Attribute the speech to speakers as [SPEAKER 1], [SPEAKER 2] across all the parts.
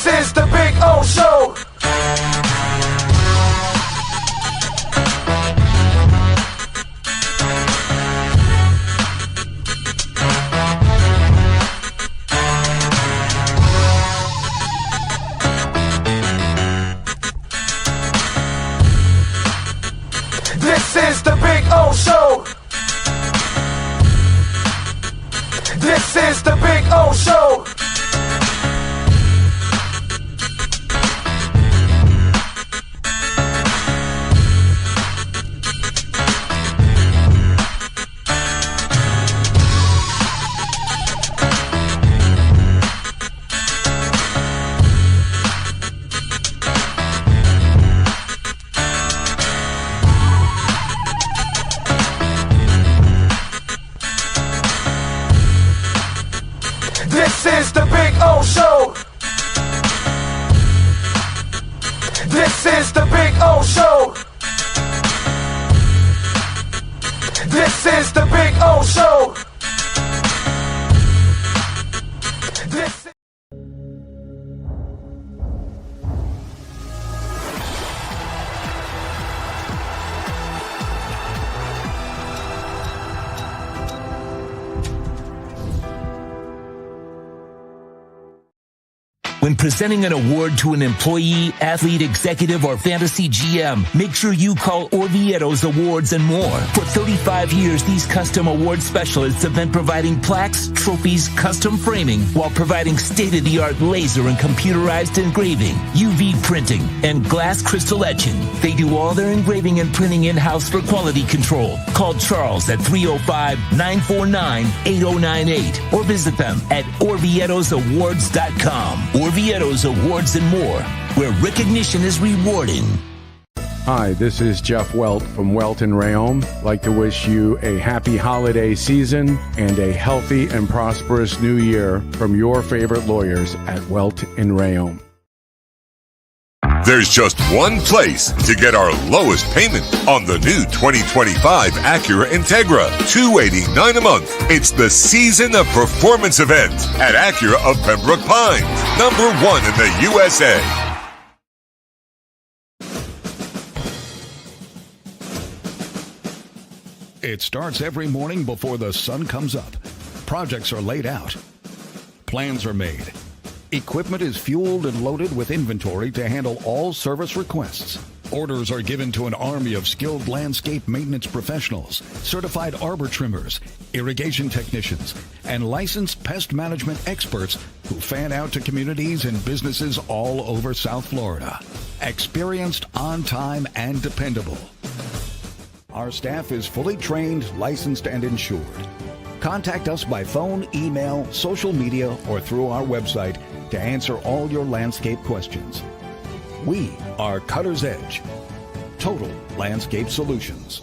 [SPEAKER 1] This is the Big O Show. This is the Big O Show. This is the Big O Show. This is the Big O Show. This is the Big O Show. This is the Big O Show. This
[SPEAKER 2] When presenting an award to an employee, athlete, executive, or fantasy GM, make sure you call Orvieto's Awards and More. For 35 years, these custom award specialists have been providing plaques, trophies, custom framing, while providing state-of-the-art laser and computerized engraving, UV printing, and glass crystal etching. They do all their engraving and printing in-house for quality control. Call Charles at 305-949-8098 or visit them at orvietosawards.com. Orvieto's Awards and More, where recognition is rewarding.
[SPEAKER 3] Hi, this is Jeff Welt from Welt and Rayom. I'd like to wish you a happy holiday season and a healthy and prosperous new year from your favorite lawyers at Welt and Rayom.
[SPEAKER 4] There's just one place to get our lowest payment on the new 2025 Acura Integra, $289 a month. It's the Season of Performance event at Acura of Pembroke Pines, #1 in the USA.
[SPEAKER 5] It starts every morning before the sun comes up. Projects are laid out. Plans are made. Equipment is fueled and loaded with inventory to handle all service requests. Orders are given to an army of skilled landscape maintenance professionals, certified arbor trimmers, irrigation technicians, and licensed pest management experts who fan out to communities and businesses all over South Florida. Experienced, on time, and dependable. Our staff is fully trained, licensed, and insured. Contact us by phone, email, social media, or through our website to answer all your landscape questions. We are Cutter's Edge. Total Landscape Solutions.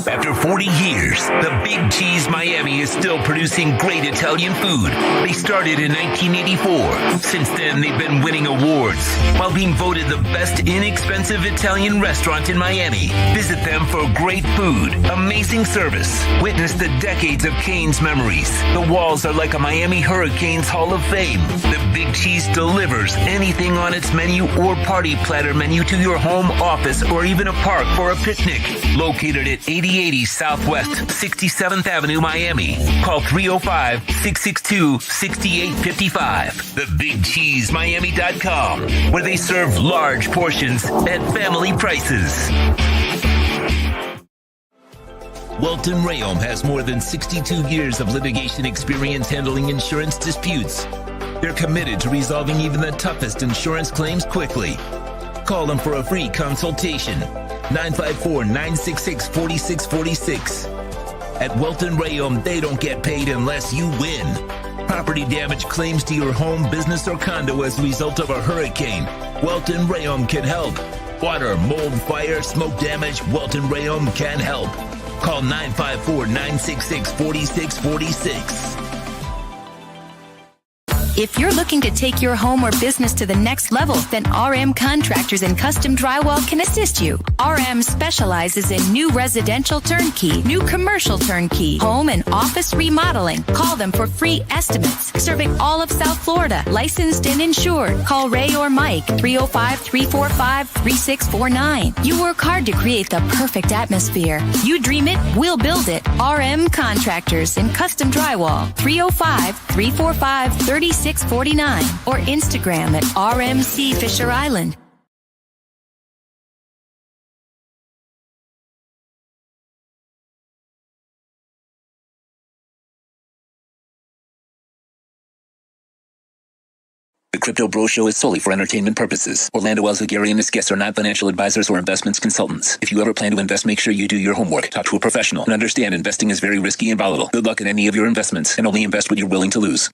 [SPEAKER 2] After 40 years, the Big Cheese Miami is still producing great Italian food. They started in 1984. Since then, they've been winning awards while being voted the best inexpensive Italian restaurant in Miami. Visit them for great food, amazing service. Witness the decades of Cane's memories. The walls are like a Miami Hurricanes Hall of Fame. The Big Cheese delivers anything on its menu or party platter menu to your home, office, or even a park for a picnic. Located at 8080 Southwest 67th Avenue, Miami. Call 305-662-6855. TheBigCheeseMiami.com, where they serve large portions at family prices. Welt and Rayom has more than 62 years of litigation experience handling insurance disputes. They're committed to resolving even the toughest insurance claims quickly. Call them for a free consultation. 954-966-4646. At Welt and Rayom, they don't get paid unless you win. Property damage claims to your home, business, or condo as a result of a hurricane. Welt and Rayom can help. Water, mold, fire, smoke damage, Welt and Rayom can help. Call 954-966-4646.
[SPEAKER 6] If you're looking to take your home or business to the next level, then RM Contractors and Custom Drywall can assist you. RM specializes in new residential turnkey, new commercial turnkey, home and office remodeling. Call them for free estimates. Serving all of South Florida, licensed and insured. Call Ray or Mike, 305-345-3649. You work hard to create the perfect atmosphere. You dream it, we'll build it. RM Contractors and Custom Drywall, 305-345-3649 or Instagram at RMC Fisher Island.
[SPEAKER 2] The Crypto Bro Show is solely for entertainment purposes. Orlando Alzugari and his guests are not financial advisors or investments consultants. If you ever plan to invest, make sure you do your homework, talk to a professional, and understand investing is very risky and volatile. Good luck in any of your investments, and only invest what you're willing to lose.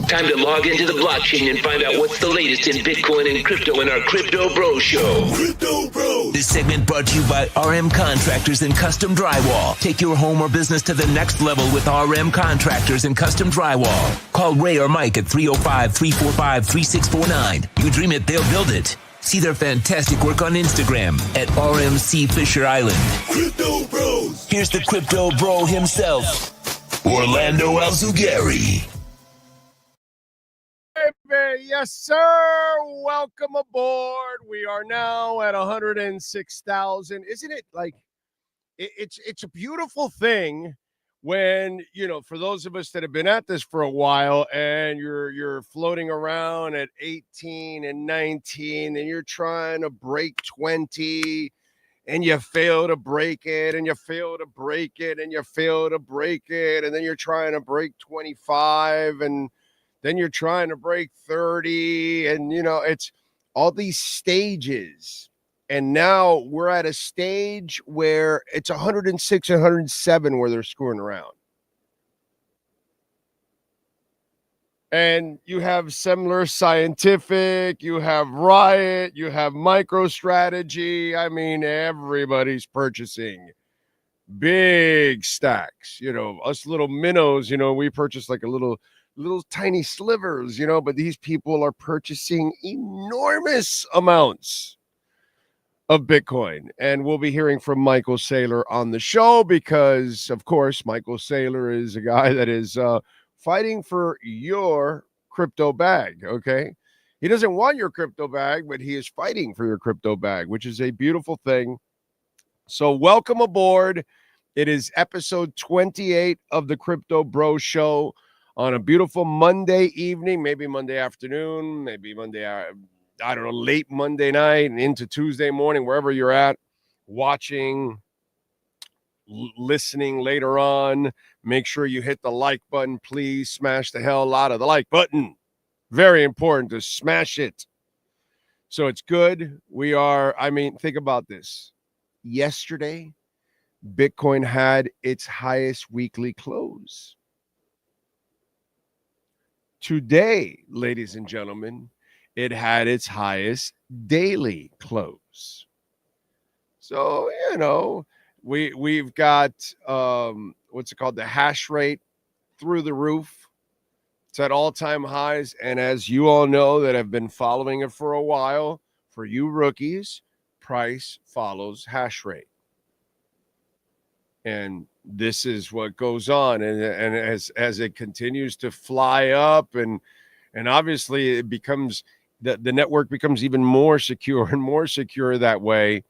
[SPEAKER 2] Time to log into the blockchain and find out what's the latest in Bitcoin and crypto in our Crypto Bro Show. Crypto Bros. This segment brought to you by RM Contractors and Custom Drywall. Take your home or business to the next level with RM Contractors and Custom Drywall. Call Ray or Mike at 305-345-3649. You dream it, they'll build it. See their fantastic work on Instagram at RMC Fisher Island. Crypto Bros. Here's the Crypto Bro himself, Orlando Alzugari.
[SPEAKER 3] Yes, sir. Welcome aboard. We are now at 106,000. Isn't it like it's a beautiful thing when, you know, for those of us that have been at this for a while and you're floating around at 18 and 19 and you're trying to break 20 and you fail to break it and you fail to break it and you fail to break it and then you're trying to break 25 and then you're trying to break 30 and, you know, it's all these stages. And now we're at a stage where it's 106 and 107 where they're screwing around. And you have Semler Scientific, you have Riot, you have MicroStrategy. I mean, everybody's purchasing big stacks. You know, us little minnows, you know, we purchase like a little tiny slivers, you know, but these people are purchasing enormous amounts of Bitcoin. And we'll be hearing from Michael Saylor on the show because, of course, Michael Saylor is a guy that is fighting for your crypto bag, okay? He doesn't want your crypto bag, but he is fighting for your crypto bag, which is a beautiful thing. So welcome aboard. It is episode 28 of the Crypto Bro Show. On a beautiful Monday evening, maybe Monday afternoon, maybe Monday, I don't know, late Monday night and into Tuesday morning, wherever you're at, watching, listening later on. Make sure you hit the like button. Please smash the hell out of the like button. Very important to smash it. So it's good. Think about this. Yesterday, Bitcoin had its highest weekly close. Today, ladies and gentlemen, it had its highest daily close. So, you know, we've got, the hash rate through the roof. It's at all-time highs. And as you all know that have been following it for a while, for you rookies, price follows hash rate. And this is what goes on, and as it continues to fly up, and obviously it becomes the network becomes even more secure and more secure that way,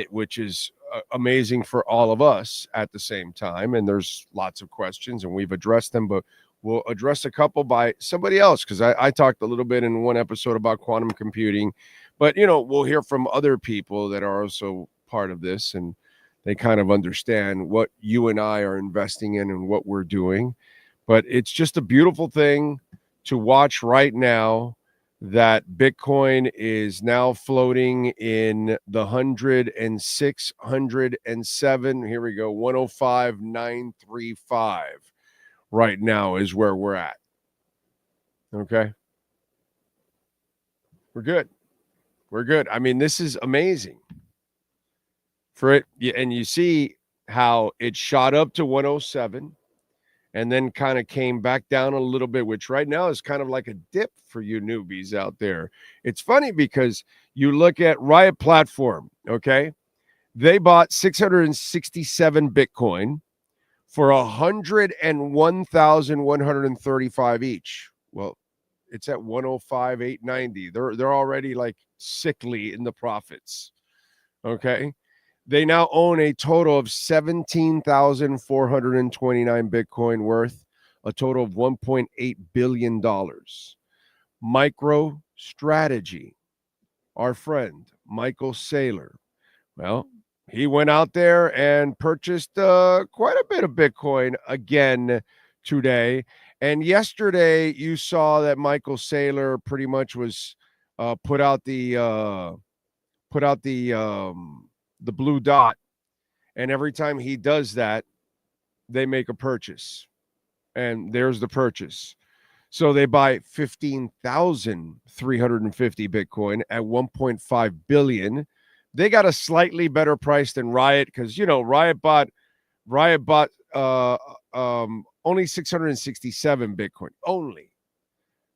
[SPEAKER 3] which is amazing for all of us at the same time. And there's lots of questions, and we've addressed them, but we'll address a couple by somebody else because I talked a little bit in one episode about quantum computing, but you know, we'll hear from other people that are also part of this, and they kind of understand what you and I are investing in and what we're doing. But it's just a beautiful thing to watch right now that Bitcoin is now floating in the 106, 107. Here we go. 105,935 right now is where we're at. Okay. We're good. We're good. I mean, this is amazing. For it, and you see how it shot up to 107,
[SPEAKER 7] and then kind of came back down a little bit, which right now is kind of like a dip for you newbies out there. It's funny because you look at Riot Platform, okay? They bought 667 Bitcoin for 101,135 each. Well, it's at 105,890. They're already like sickly in the profits. Okay. They now own a total of 17,429 Bitcoin worth a total of $1.8 billion. MicroStrategy, our friend, Michael Saylor. Well, he went out there and purchased quite a bit of Bitcoin again today. And yesterday, you saw that Michael Saylor pretty much was put out the blue dot, and every time he does that, they make a purchase, and there's the purchase. So they buy 15,350 Bitcoin at 1.5 billion. They got a slightly better price than Riot because Riot bought only 667 Bitcoin only,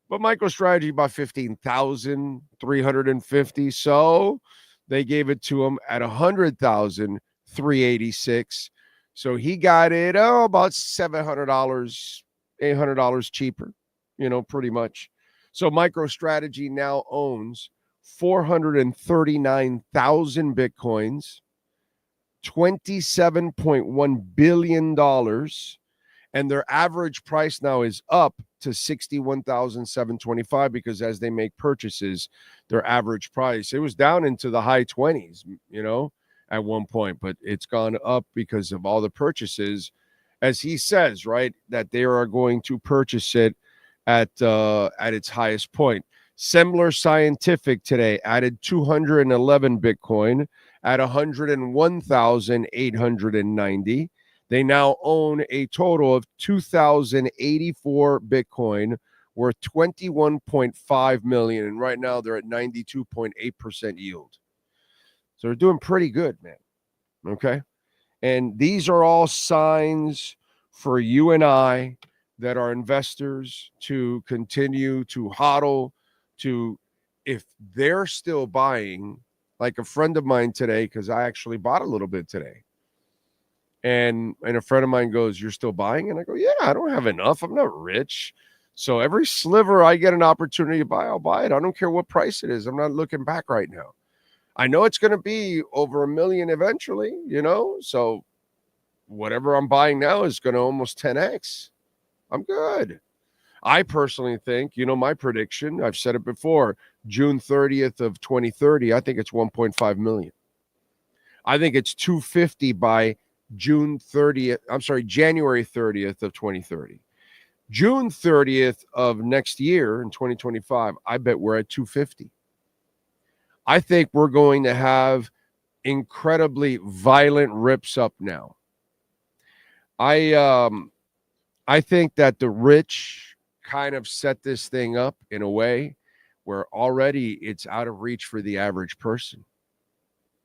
[SPEAKER 7] but MicroStrategy bought 15,350. So they gave it to him at 100,386. So he got it about $700, $800 cheaper, pretty much. So MicroStrategy now owns 439,000 Bitcoins, $27.1 billion, and their average price now is up to 61,725 because as they make purchases, their average price, it was down into the high 20s, at one point, but it's gone up because of all the purchases, as he says, right, that they are going to purchase it at its highest point. Semler Scientific today added 211 Bitcoin at 101,890. They now own a total of 2,084 Bitcoin worth 21.5 million. And right now they're at 92.8% yield. So they're doing pretty good, man. Okay. And these are all signs for you and I that are investors to continue to hodl, to, if they're still buying, like a friend of mine today, because I actually bought a little bit today. And a friend of mine goes, "You're still buying?" And I go, "Yeah, I don't have enough. I'm not rich. So every sliver I get an opportunity to buy, I'll buy it. I don't care what price it is. I'm not looking back right now. I know it's going to be over 1 million eventually, so whatever I'm buying now is going to almost 10x. I'm good." I personally think, my prediction, I've said it before, June 30th of 2030, I think it's 1.5 million. I think it's 250 by January 30th of 2030. June 30th of next year in 2025, I bet we're at 250. I think we're going to have incredibly violent rips up now. I think that the rich kind of set this thing up in a way where already it's out of reach for the average person.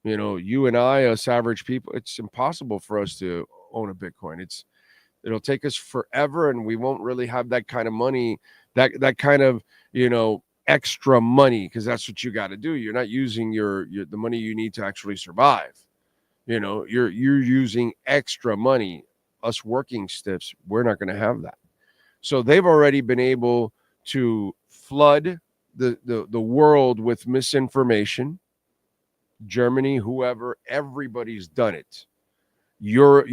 [SPEAKER 7] You and I, us average people, it's impossible for us to own a Bitcoin. It'll take us forever, and we won't really have that kind of money, that kind of, extra money, because that's what you got to do. You're not using the money you need to actually survive. You're using extra money. Us working stiffs, we're not going to have that. So they've already been able to flood the world with misinformation. Germany, whoever, everybody's done it. Euro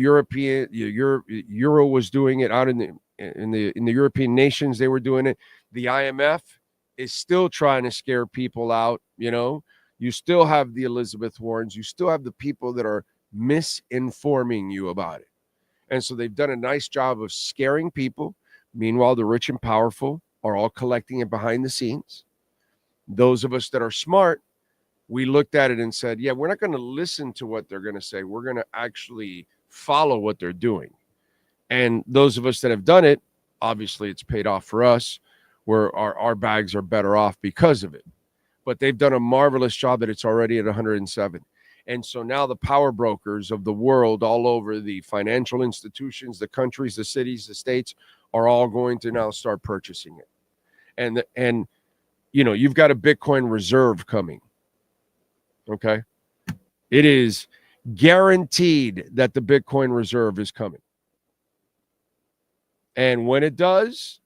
[SPEAKER 7] was doing it out in the European nations. They were doing it. The IMF is still trying to scare people out. You still have the Elizabeth Warrens. You still have the people that are misinforming you about it. And so they've done a nice job of scaring people. Meanwhile, the rich and powerful are all collecting it behind the scenes. Those of us that are smart, we looked at it and said, yeah, we're not going to listen to what they're going to say. We're going to actually follow what they're doing. And those of us that have done it, obviously it's paid off for us, where our bags are better off because of it. But they've done a marvelous job that it's already at 107. And so now the power brokers of the world, all over the financial institutions, the countries, the cities, the states, are all going to now start purchasing it. And you know, you've got a Bitcoin reserve coming. Okay. It is guaranteed that the Bitcoin reserve is coming. And when it does,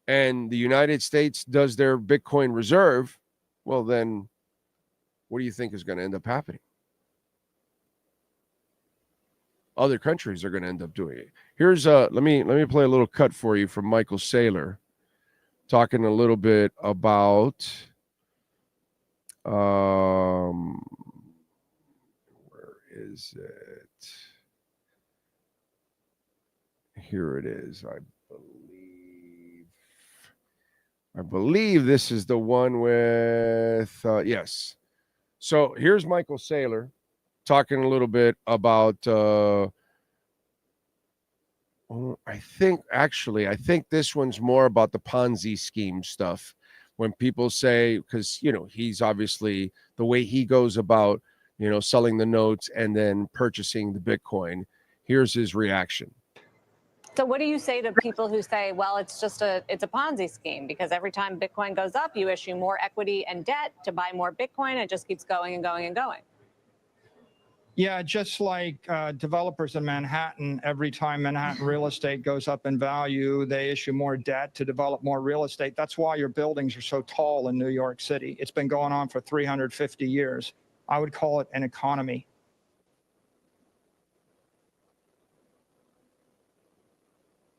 [SPEAKER 7] and the United States does their Bitcoin reserve, well, then what do you think is going to end up happening? Other countries are going to end up doing it. Here's let me play a little cut for you from Michael Saylor, talking a little bit about where is it? Here it is. I believe this is the one with yes. So here's Michael Saylor talking a little bit about I think this one's more about the Ponzi scheme stuff. When people say, because, you know, he's obviously, the way he goes about, you know, selling the notes and then purchasing the Bitcoin. Here's his reaction.
[SPEAKER 8] So what do you say to people who say, well, it's a Ponzi scheme, because every time Bitcoin goes up, you issue more equity and debt to buy more Bitcoin. It just keeps going and going and going.
[SPEAKER 9] Yeah, just like developers in Manhattan, every time Manhattan real estate goes up in value, they issue more debt to develop more real estate. That's why your buildings are so tall in New York City. It's been going on for 350 years. I would call it an economy.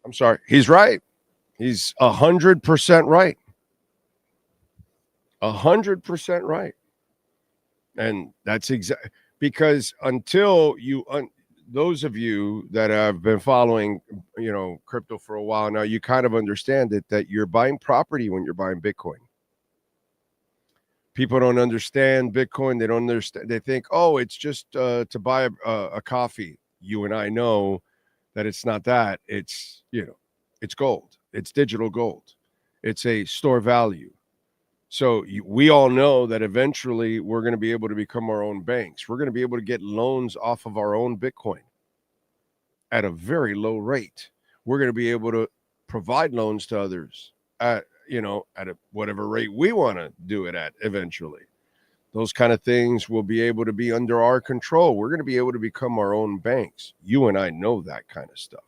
[SPEAKER 7] I'm sorry. He's right. He's 100% right. 100% right. And that's exactly. Because until you, those of you that have been following, you know, crypto for a while now, you kind of understand it, that you're buying property when you're buying Bitcoin. People don't understand Bitcoin. They don't understand. They think, oh, it's just to buy a coffee. You and I know that it's not that. It's, you know, it's gold. It's digital gold. It's a store value. So we all know that eventually we're going to be able to become our own banks. We're going to be able to get loans off of our own Bitcoin at a very low rate. We're going to be able to provide loans to others at, you know, at whatever rate we want to do it at eventually. Those kind of things will be able to be under our control. We're going to be able to become our own banks. You and I know that kind of stuff.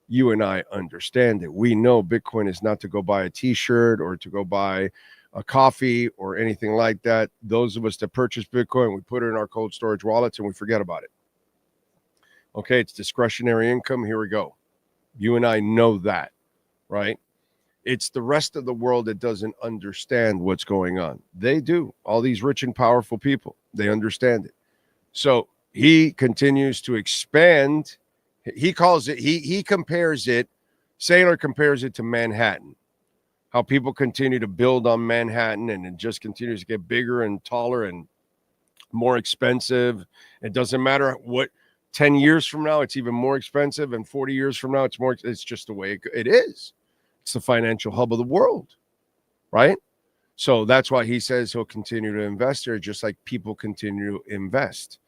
[SPEAKER 7] You and I understand it. We know Bitcoin is not to go buy a t-shirt or to go buy a coffee or anything like that. Those of us that purchase Bitcoin, we put it in our cold storage wallets and we forget about it. Okay, it's discretionary income. Here we go. You and I know that, right? It's the rest of the world that doesn't understand what's going on. They do. All these rich and powerful people, they understand it. So he continues to expand. He calls it, he compares it, Saylor compares it to Manhattan. How people continue to build on Manhattan and it just continues to get bigger and taller and more expensive. It doesn't matter what, 10 years from now, it's even more expensive. And 40 years from now, it's just the way it is. It's the financial hub of the world, right? So that's why he says he'll continue to invest there, just like people continue to invest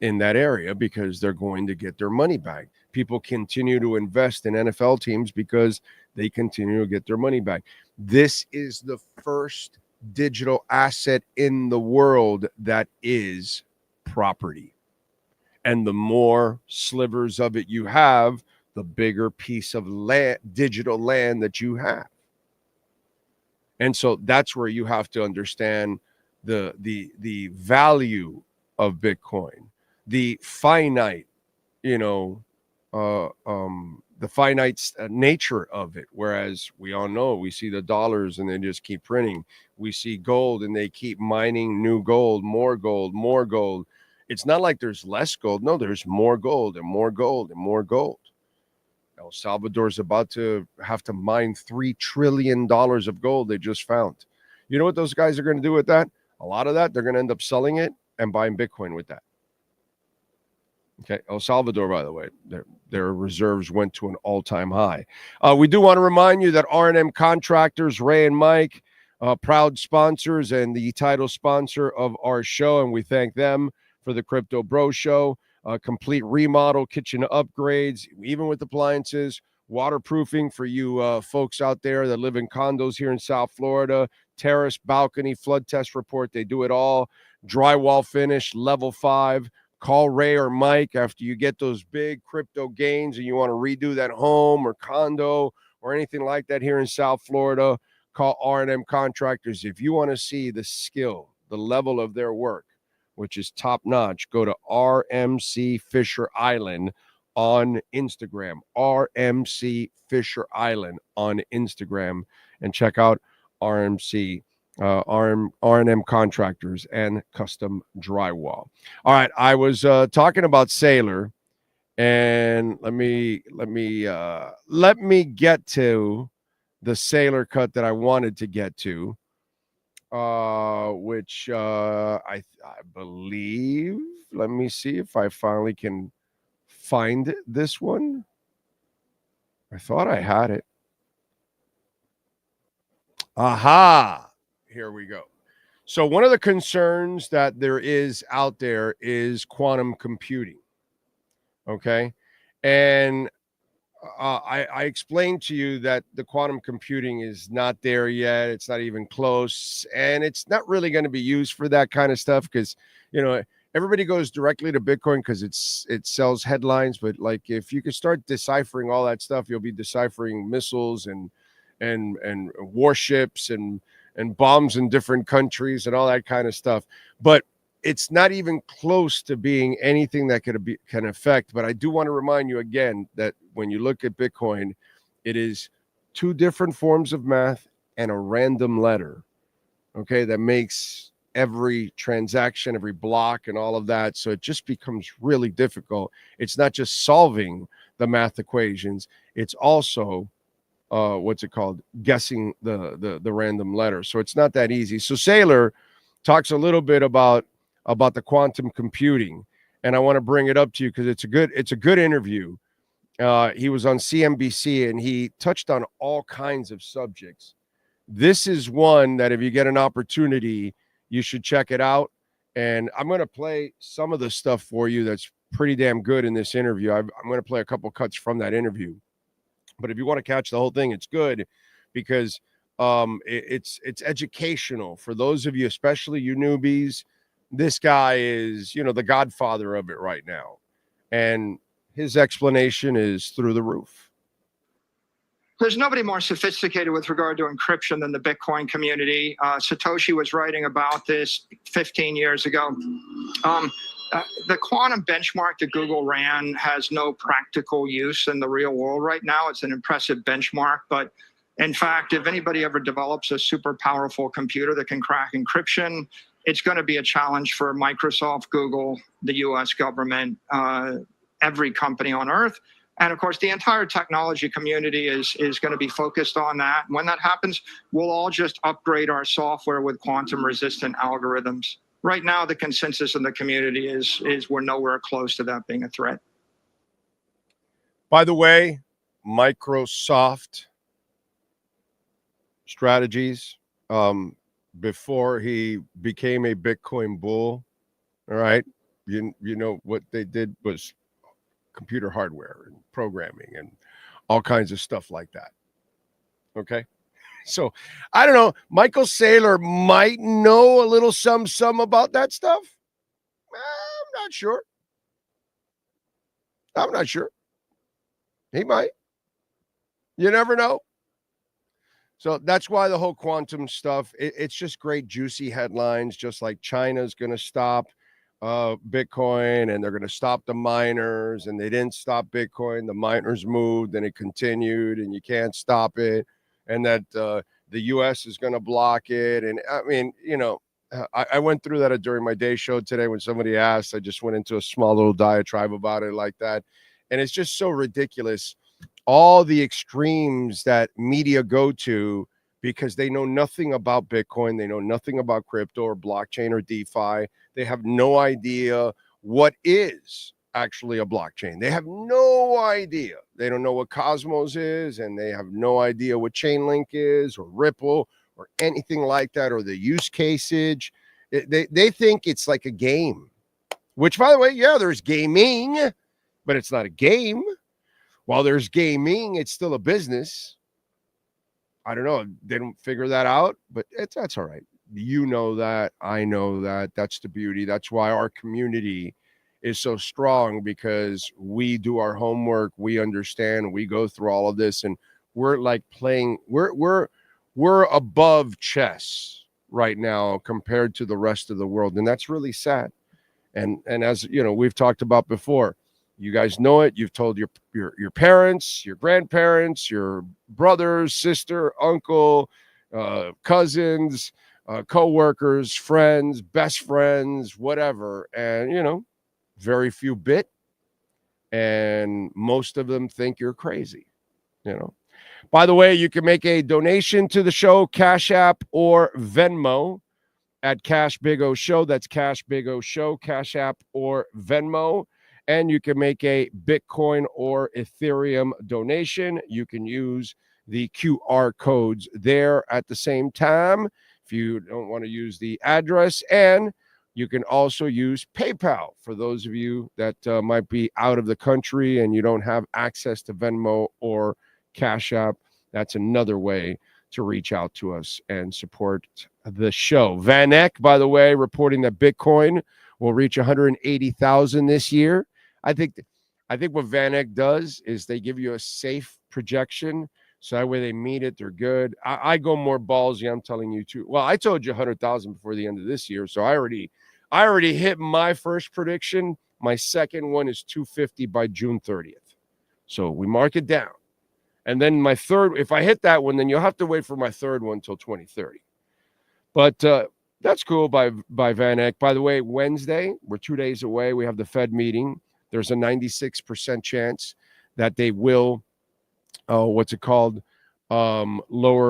[SPEAKER 7] in that area because they're going to get their money back. People continue to invest in NFL teams because they continue to get their money back. This is the first digital asset in the world that is property. And the more slivers of it you have, the bigger piece of land, digital land that you have. And so that's where you have to understand the value of Bitcoin, the finite, the finite nature of it. Whereas we all know, we see the dollars and they just keep printing. We see gold and they keep mining new gold, more gold, more gold. It's not like there's less gold. No, there's more gold and more gold and more gold. El Salvador's about to have to mine $3 trillion of gold they just found. You know what those guys are going to do with that? A lot of that, they're going to end up selling it and buying Bitcoin with that. Okay, El Salvador, by the way, their reserves went to an all-time high. We do want to remind you that R&M Contractors, Ray and Mike, proud sponsors and the title sponsor of our show, and we thank them for the Crypto Bro Show. Complete remodel, kitchen upgrades, even with appliances, waterproofing for you folks out there that live in condos here in South Florida, terrace, balcony, flood test report. They do it all. Drywall finish, level 5. Call Ray or Mike after you get those big crypto gains and you want to redo that home or condo or anything like that here in South Florida. Call R&M Contractors. If you want to see the skill, the level of their work, which is top notch, go to RMC Fisher Island on Instagram. RMC Fisher Island on Instagram, and check out RMC. R&M Contractors and Custom Drywall. All right, I was talking about Saylor, and let me get to the Saylor cut that I wanted to get to, which I believe. Let me see if I finally can find this one. I thought I had it. Aha! Here we go. So one of the concerns that there is out there is quantum computing. Okay. And I explained to you that the quantum computing is not there yet. It's not even close. And it's not really going to be used for that kind of stuff because, you know, everybody goes directly to Bitcoin because it sells headlines. But like if you could start deciphering all that stuff, you'll be deciphering missiles and warships and bombs in different countries and all that kind of stuff. But it's not even close to being anything that can affect. But I do want to remind you again that when you look at Bitcoin, it is 2 different forms of math and a random letter, okay, that makes every transaction, every block and all of that. So it just becomes really difficult. It's not just solving the math equations. It's also guessing the random letter. So it's not that easy. So Saylor talks a little bit about the quantum computing, and I want to bring it up to you because it's a good interview. He was on CNBC and he touched on all kinds of subjects. This is one that if you get an opportunity, you should check it out. And I'm going to play some of the stuff for you that's pretty damn good in this interview. I'm going to play a couple cuts from that interview. But if you want to catch the whole thing, it's good because it's educational for those of you, especially you newbies. This guy is, you know, the godfather of it right now. And his explanation is through the roof.
[SPEAKER 9] There's nobody more sophisticated with regard to encryption than the Bitcoin community. Satoshi was writing about this 15 years ago. The quantum benchmark that Google ran has no practical use in the real world right now. It's an impressive benchmark, but in fact, if anybody ever develops a super powerful computer that can crack encryption, it's going to be a challenge for Microsoft, Google, the US government, every company on earth. And of course, the entire technology community is going to be focused on that. When that happens, we'll all just upgrade our software with quantum resistant algorithms. Right now, the consensus in the community is we're nowhere close to that being a threat.
[SPEAKER 7] By the way, Microsoft strategies, before he became a Bitcoin bull, all right, you know what they did was computer hardware and programming and all kinds of stuff like that. Okay. So I don't know. Michael Saylor might know a little some about that stuff. I'm not sure. He might. You never know. So that's why the whole quantum stuff, it's just great, juicy headlines, just like China's going to stop Bitcoin and they're going to stop the miners, and they didn't stop Bitcoin. The miners moved and it continued and you can't stop it. And that the U.S. is going to block it. And I mean, you know, I went through that during my day show today when somebody asked. I just went into a small little diatribe about it like that. And it's just so ridiculous. All the extremes that media go to because they know nothing about Bitcoin. They know nothing about crypto or blockchain or DeFi. They have no idea what is actually a blockchain. They have no idea. They don't know what Cosmos is, and they have no idea what Chainlink is or Ripple or anything like that, or the use caseage. They think it's like a game. which, by the way, yeah, there's gaming, but it's not a game. While there's gaming, it's still a business. I don't know. They don't figure that out, but that's all right. You know that. I know that. That's the beauty. That's why our community is so strong, because we do our homework. We understand. We go through all of this, and we're like playing. We're above chess right now compared to the rest of the world, and that's really sad. And as you know, we've talked about before. You guys know it. You've told your parents, your grandparents, your brothers, sister, uncle, cousins, co-workers, friends, best friends, whatever. And, you know, very few bit. And most of them think you're crazy, you know. By the way, you can make a donation to the show, Cash App or Venmo at Cash Big O Show. That's Cash Big O Show, Cash App or Venmo. And you can make a Bitcoin or Ethereum donation. You can use the QR codes there at the same time if you don't want to use the address. And you can also use PayPal for those of you that might be out of the country and you don't have access to Venmo or Cash App. That's another way to reach out to us and support the show. Van Eck, by the way, reporting that Bitcoin will reach 180,000 this year. I think what Van Eck does is they give you a safe projection, so that way they meet it, they're good. I go more ballsy. I'm telling you too. Well, I told you 100,000 before the end of this year, so I already hit my first prediction. My second one is 250 by June 30th. So we mark it down, and then my third. If I hit that one, then you'll have to wait for my third one until 2030. But that's cool by Van Eck. By the way, Wednesday, we're 2 days away. We have the Fed meeting. There's a 96% chance that they will, lower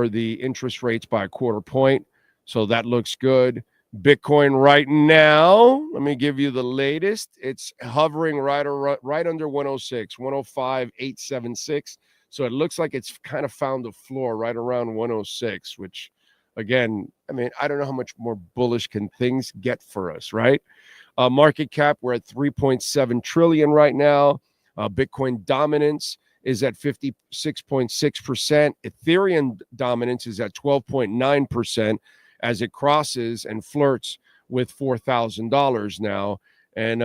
[SPEAKER 7] the interest rates by a quarter point. So that looks good. Bitcoin right now, let me give you the latest. It's hovering right under 106, 105,876. So it looks like it's kind of found the floor right around 106, which, again, I mean, I don't know how much more bullish can things get for us, right? Market cap, we're at 3.7 trillion right now. Bitcoin dominance is at 56.6%. Ethereum dominance is at 12.9% as it crosses and flirts with $4,000 now. And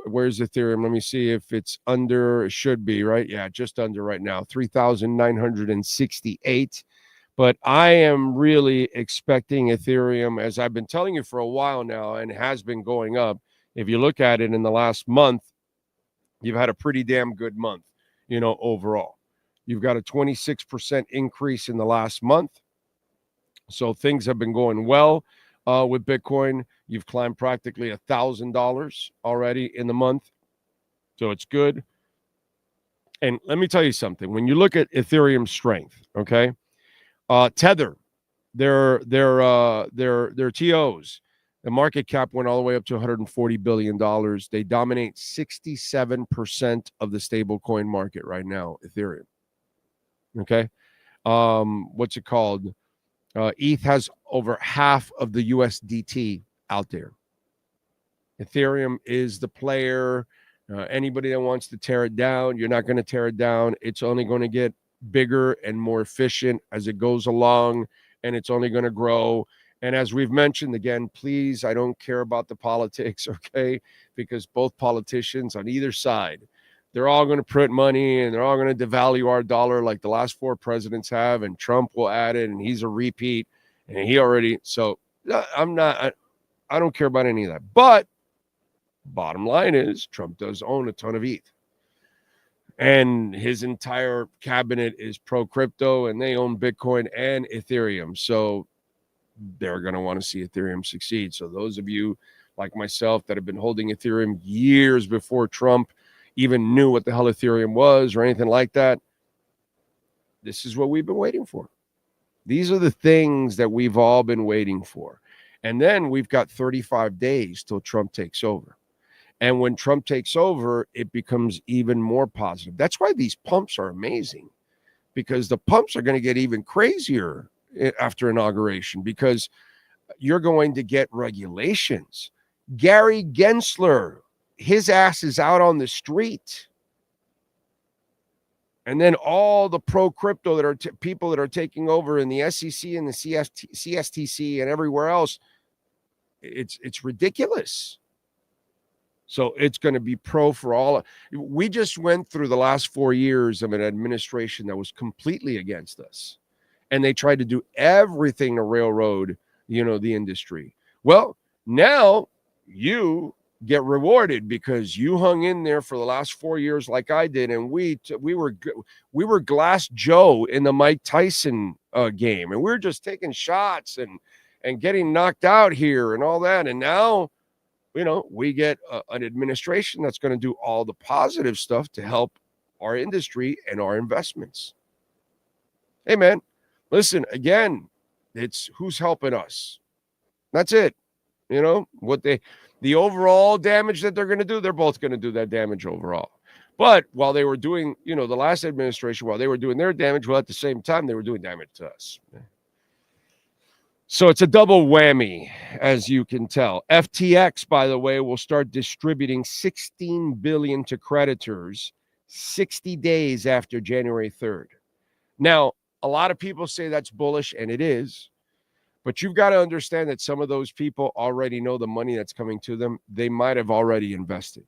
[SPEAKER 7] where's Ethereum? Let me see if it's under. It should be, right? Yeah, just under right now, 3,968. But I am really expecting Ethereum, as I've been telling you for a while now, and has been going up. If you look at it in the last month, you've had a pretty damn good month, you know, overall. You've got a 26% increase in the last month. So things have been going well with Bitcoin. You've climbed practically $1,000 already in the month. So it's good. And let me tell you something. When you look at Ethereum's strength, okay, Tether, their TOs, the market cap went all the way up to $140 billion. They dominate 67% of the stablecoin market right now, Ethereum. Okay. What's it called? ETH has over half of the USDT out there. Ethereum is the player. Anybody that wants to tear it down, you're not going to tear it down. It's only going to get bigger and more efficient as it goes along, and it's only going to grow. And as we've mentioned, again, please, I don't care about the politics, okay? Because both politicians on either side, they're all going to print money and they're all going to devalue our dollar like the last four presidents have, and Trump will add it, and he's a repeat, and he already, so I don't care about any of that. But bottom line is Trump does own a ton of ETH. And his entire cabinet is pro-crypto, and they own Bitcoin and Ethereum. So they're going to want to see Ethereum succeed. So those of you like myself that have been holding Ethereum years before Trump even knew what the hell Ethereum was or anything like that, this is what we've been waiting for. These are the things that we've all been waiting for. And then we've got 35 days till Trump takes over. And when Trump takes over, it becomes even more positive. That's why these pumps are amazing, because the pumps are going to get even crazier after inauguration, because you're going to get regulations. Gary Gensler, his ass is out on the street. And then all the pro crypto that are people that are taking over in the SEC and the CSTC and everywhere else, it's ridiculous. So it's going to be pro for all. We just went through the last 4 years of an administration that was completely against us. And they tried to do everything to railroad, the industry. Well, now you get rewarded because you hung in there for the last 4 years like I did, and we were Glass Joe in the Mike Tyson game, and we were just taking shots and getting knocked out here and all that. And now, we get an administration that's going to do all the positive stuff to help our industry and our investments. Hey, man, listen, again, it's who's helping us. That's it. The overall damage that they're going to do, they're both going to do that damage overall. But while they were doing, the last administration, while they were doing their damage, well, at the same time, they were doing damage to us. So it's a double whammy, as you can tell. FTX, by the way, will start distributing $16 billion to creditors 60 days after January 3rd. Now, a lot of people say that's bullish, and it is. But you've got to understand that some of those people already know the money that's coming to them. They might have already invested,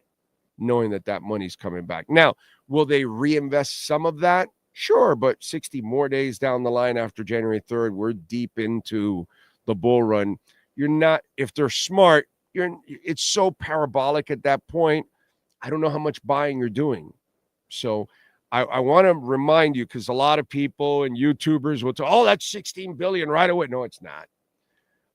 [SPEAKER 7] knowing that money's coming back. Now, will they reinvest some of that? Sure, but 60 more days down the line after January 3rd, we're deep into the bull run. You're not, if they're smart, it's so parabolic at that point. I don't know how much buying you're doing. So I want to remind you, because a lot of people and YouTubers will say, oh, that's 16 billion right away. No, it's not.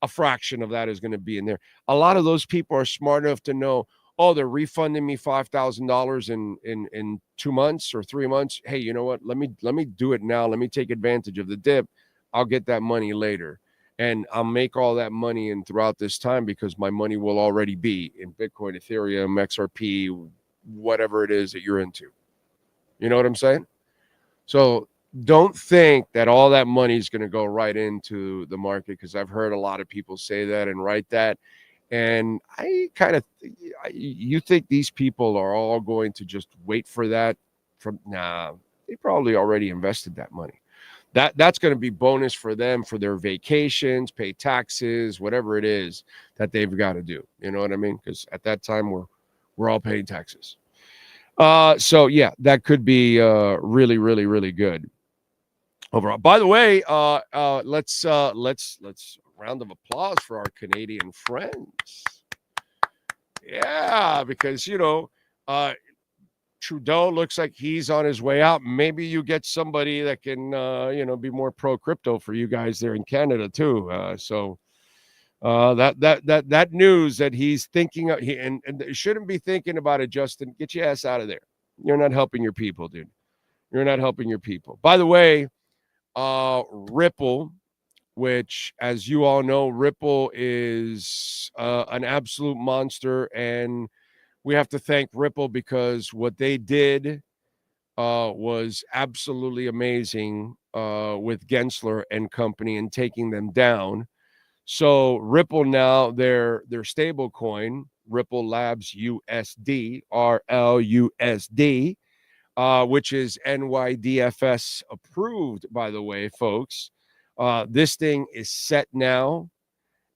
[SPEAKER 7] A fraction of that is going to be in there. A lot of those people are smart enough to know, oh, they're refunding me $5,000 in 2 months or 3 months. Hey, you know what? Let me do it now. Let me take advantage of the dip. I'll get that money later. And I'll make all that money in throughout this time because my money will already be in Bitcoin, Ethereum, XRP, whatever it is that you're into. You know what I'm saying? So don't think that all that money is going to go right into the market, because I've heard a lot of people say that and write that. And I kind of, you think these people are all going to just wait for that? Nah, they probably already invested that money. That's going to be bonus for them for their vacations, pay taxes, whatever it is that they've got to do. You know what I mean? Because at that time we're all paying taxes. So yeah, that could be really, really, really good overall. By the way, let's round of applause for our Canadian friends. Yeah, because Trudeau looks like he's on his way out. Maybe you get somebody that can be more pro crypto for you guys there in Canada too. So that news that he's thinking of, and shouldn't be thinking about it, Justin. Get your ass out of there. You're not helping your people, dude. You're not helping your people. By the way, Ripple, which, as you all know, Ripple is an absolute monster, and we have to thank Ripple because what they did was absolutely amazing with Gensler and company and taking them down. So Ripple now, their stable coin, Ripple Labs USD, RLUSD, which is NYDFS approved, by the way, folks. This thing is set now.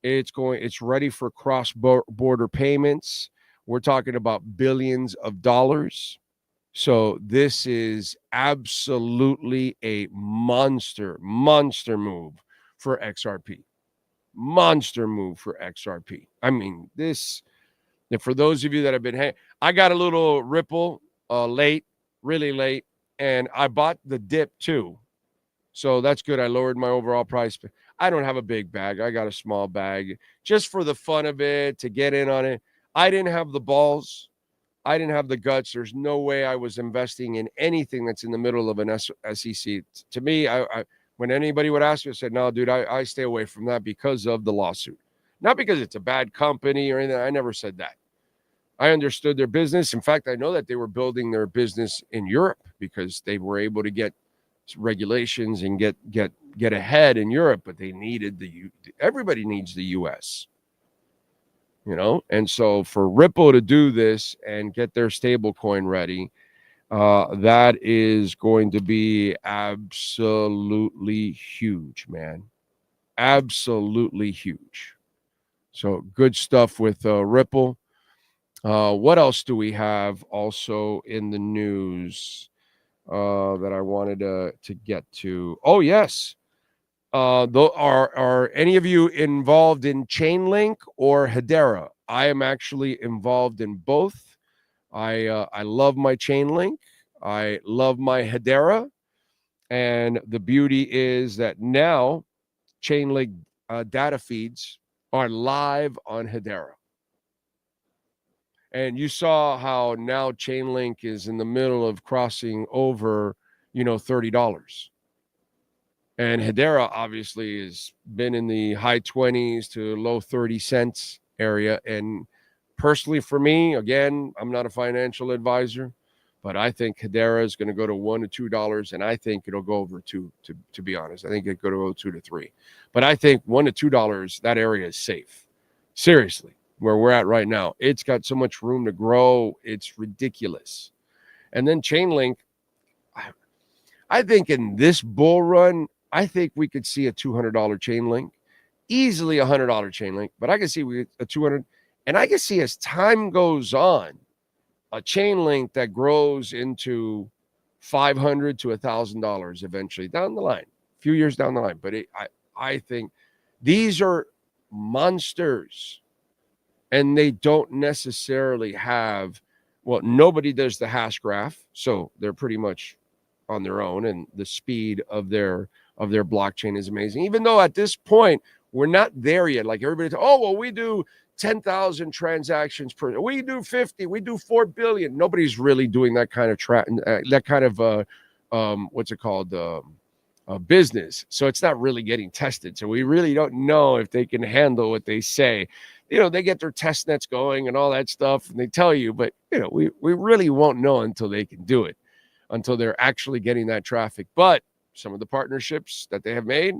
[SPEAKER 7] It's ready for cross-border payments. We're talking about billions of dollars. So this is absolutely a monster move for XRP. Monster move for XRP. I mean, this, for those of you that have been, I got a little Ripple late, really late, and I bought the dip too. So that's good. I lowered my overall price. I don't have a big bag. I got a small bag just for the fun of it, to get in on it. I didn't have the balls. I didn't have the guts. There's no way I was investing in anything that's in the middle of an SEC. To me, I when anybody would ask me, I said, no, dude, I stay away from that because of the lawsuit. Not because it's a bad company or anything. I never said that. I understood their business. In fact, I know that they were building their business in Europe because they were able to get regulations and get ahead in Europe, but they needed everybody needs the U.S. And so for Ripple to do this and get their stablecoin ready, that is going to be absolutely huge, man. Absolutely huge. So good stuff with Ripple. What else do we have also in the news that I wanted to get to? Oh, yes. Are any of you involved in Chainlink or Hedera? I am actually involved in both. I love my Chainlink. I love my Hedera. And the beauty is that now Chainlink data feeds are live on Hedera. And you saw how now Chainlink is in the middle of crossing over, $30. And Hedera obviously has been in the high 20s to low 30 cents area. And personally for me, again, I'm not a financial advisor, but I think Hedera is going to go to $1 to $2, and I think it'll go over $2. To be honest, I think it could go $2 to $3. But I think $1 to $2, that area is safe. Seriously, where we're at right now, it's got so much room to grow. It's ridiculous. And then Chainlink, I think in this bull run, I think we could see a $200 Chainlink, easily a $100 Chainlink, but I can see a 200, and I can see as time goes on, a Chainlink that grows into $500 to $1,000 eventually down the line, a few years down the line. But I think these are monsters, and they don't necessarily have, nobody does the hash graph, so they're pretty much on their own, and the speed of their blockchain is amazing. Even though at this point we're not there yet, like everybody, we do 10,000 transactions per. We do 50. We do 4 billion. Nobody's really doing that kind of what's it called? Business. So it's not really getting tested. So we really don't know if they can handle what they say. They get their test nets going and all that stuff, and they tell you, but we really won't know until they can do it, until they're actually getting that traffic. But some of the partnerships that they have made,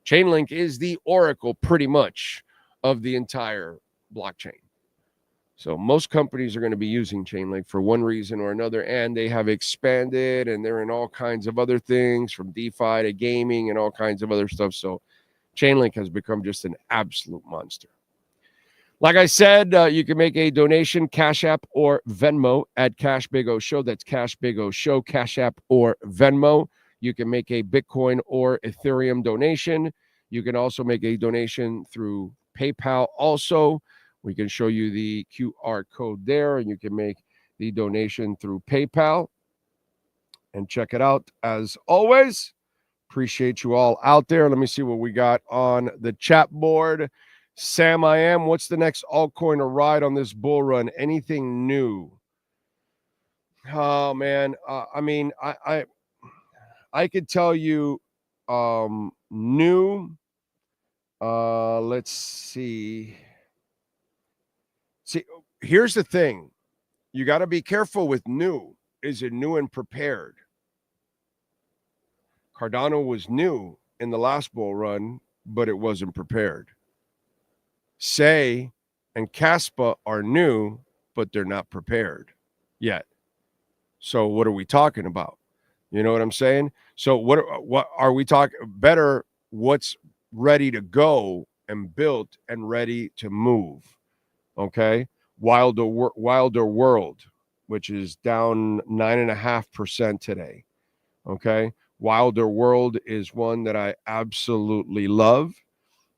[SPEAKER 7] Chainlink is the oracle pretty much of the entire blockchain. So most companies are going to be using Chainlink for one reason or another, and they have expanded, and they're in all kinds of other things, from DeFi to gaming and all kinds of other stuff. So Chainlink has become just an absolute monster. Like I said, you can make a donation, Cash App or Venmo at Cash Big O Show. That's Cash Big O Show, Cash App or Venmo. You can make a Bitcoin or Ethereum donation. You can also make a donation through PayPal also. We can show you the QR code there, and you can make the donation through PayPal. And check it out. As always, appreciate you all out there. Let me see what we got on the chat board. Sam, what's the next altcoin to ride on this bull run? Anything new? Oh, man. I could tell you new. Let's see. Here's the thing. You got to be careful with new. Is it new and prepared? Cardano was new in the last bull run, but it wasn't prepared. Say and Caspa are new, but they're not prepared yet. So what are we talking about? You know what I'm saying? So what are we talking better? What's ready to go and built and ready to move? Okay. Wilder World, which is down 9.5% today. Okay. Wilder World is one that I absolutely love.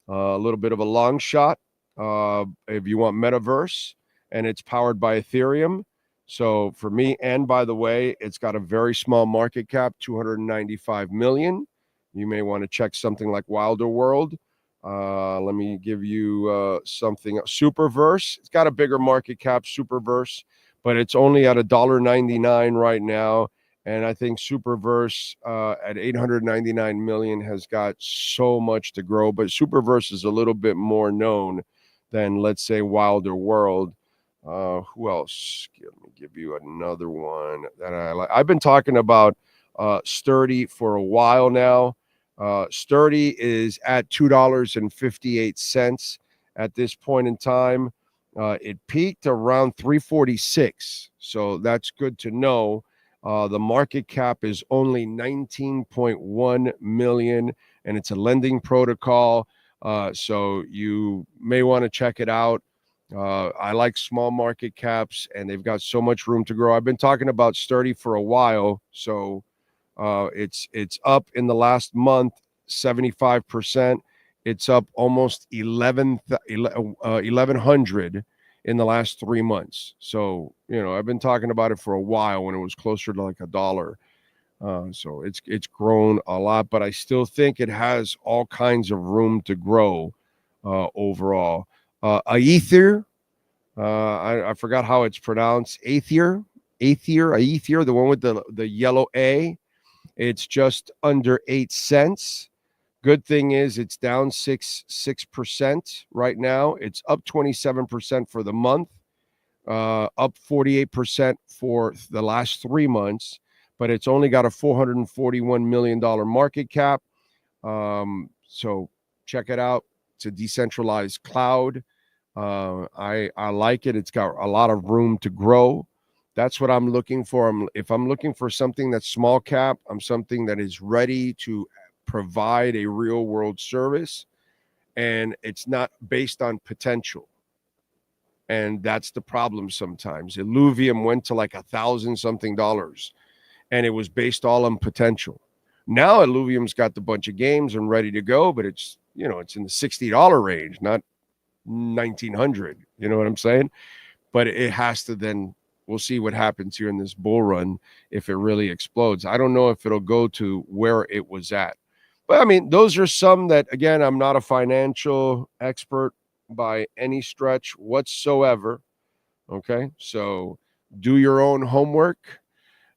[SPEAKER 7] A little bit of a long shot. If you want metaverse, and it's powered by Ethereum. So for me, and by the way, it's got a very small market cap, 295 million. You may want to check something like Wilder World. Let me give you something. Superverse. It's got a bigger market cap, Superverse, but it's only at $1.99 right now. And I think Superverse at 899 million has got so much to grow. But Superverse is a little bit more known than, let's say, Wilder World. Who else? Let me give you another one that I like. I've been talking about Sturdy for a while now. Sturdy is at $2.58, at this point in time. It peaked around 346, so that's good to know. The market cap is only 19.1 million, and it's a lending protocol, so you may want to check it out. I like small market caps, and they've got so much room to grow. I've been talking about Sturdy for a while, so it's up in the last month 75%. It's up almost 1,100 in the last 3 months. So, I've been talking about it for a while when it was closer to like $1. So it's grown a lot, but I still think it has all kinds of room to grow overall. Aether, I forgot how it's pronounced. Aether, the one with the yellow A. It's just under 8 cents. Good thing is it's down 6% right now. It's up 27% for the month, up 48% for the last 3 months, but it's only got a $441 million market cap. So check it out. It's a decentralized cloud. I like it. It's got a lot of room to grow. That's what I'm looking for. If I'm looking for something that's small cap, I'm something that is ready to provide a real world service, and it's not based on potential. And that's the problem sometimes. Illuvium went to like $1,000-something, and it was based all on potential. Now Illuvium's got the bunch of games and ready to go, but it's it's in the $60 range, not $1,900. You know what I'm saying? But it has to then. We'll see what happens here in this bull run if it really explodes. I don't know if it'll go to where it was at. But, I mean, those are some that, again, I'm not a financial expert by any stretch whatsoever. Okay? So do your own homework.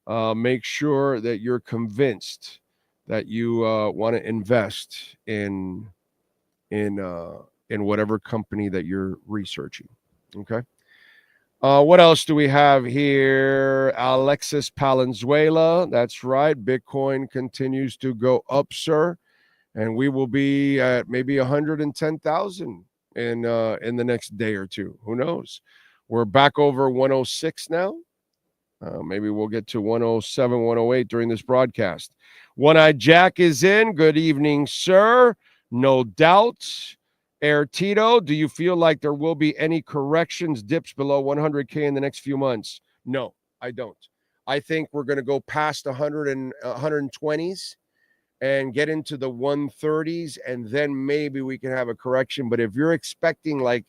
[SPEAKER 7] Make sure that you're convinced that you want to invest in whatever company that you're researching. Okay? What else do we have here? Alexis Palenzuela. That's right. Bitcoin continues to go up, sir. And we will be at maybe 110,000 in the next day or two. Who knows? We're back over 106 now. Maybe we'll get to 107, 108 during this broadcast. One-Eyed Jack is in. Good evening, sir. No doubt. Air Tito, do you feel like there will be any corrections, dips below 100K in the next few months? No, I don't. I think we're going to go past 100 and 120s and get into the 130s, and then maybe we can have a correction. But if you're expecting like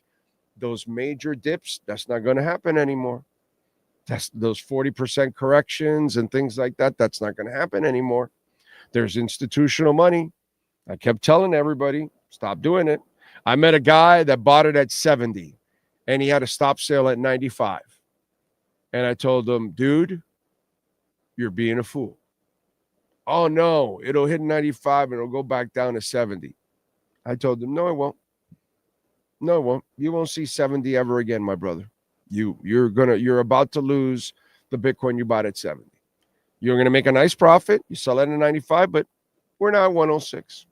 [SPEAKER 7] those major dips, that's not going to happen anymore. That's those 40% corrections and things like that. That's not going to happen anymore. There's institutional money. I kept telling everybody, stop doing it. I met a guy that bought it at 70 and he had a stop sale at 95. And I told him, dude, you're being a fool. Oh, no, it'll hit 95 and it'll go back down to 70. I told him, no, it won't. No, it won't. You won't see 70 ever again, my brother. You're about to lose the Bitcoin you bought at 70. You're going to make a nice profit. You sell it at 95, but we're now at 106.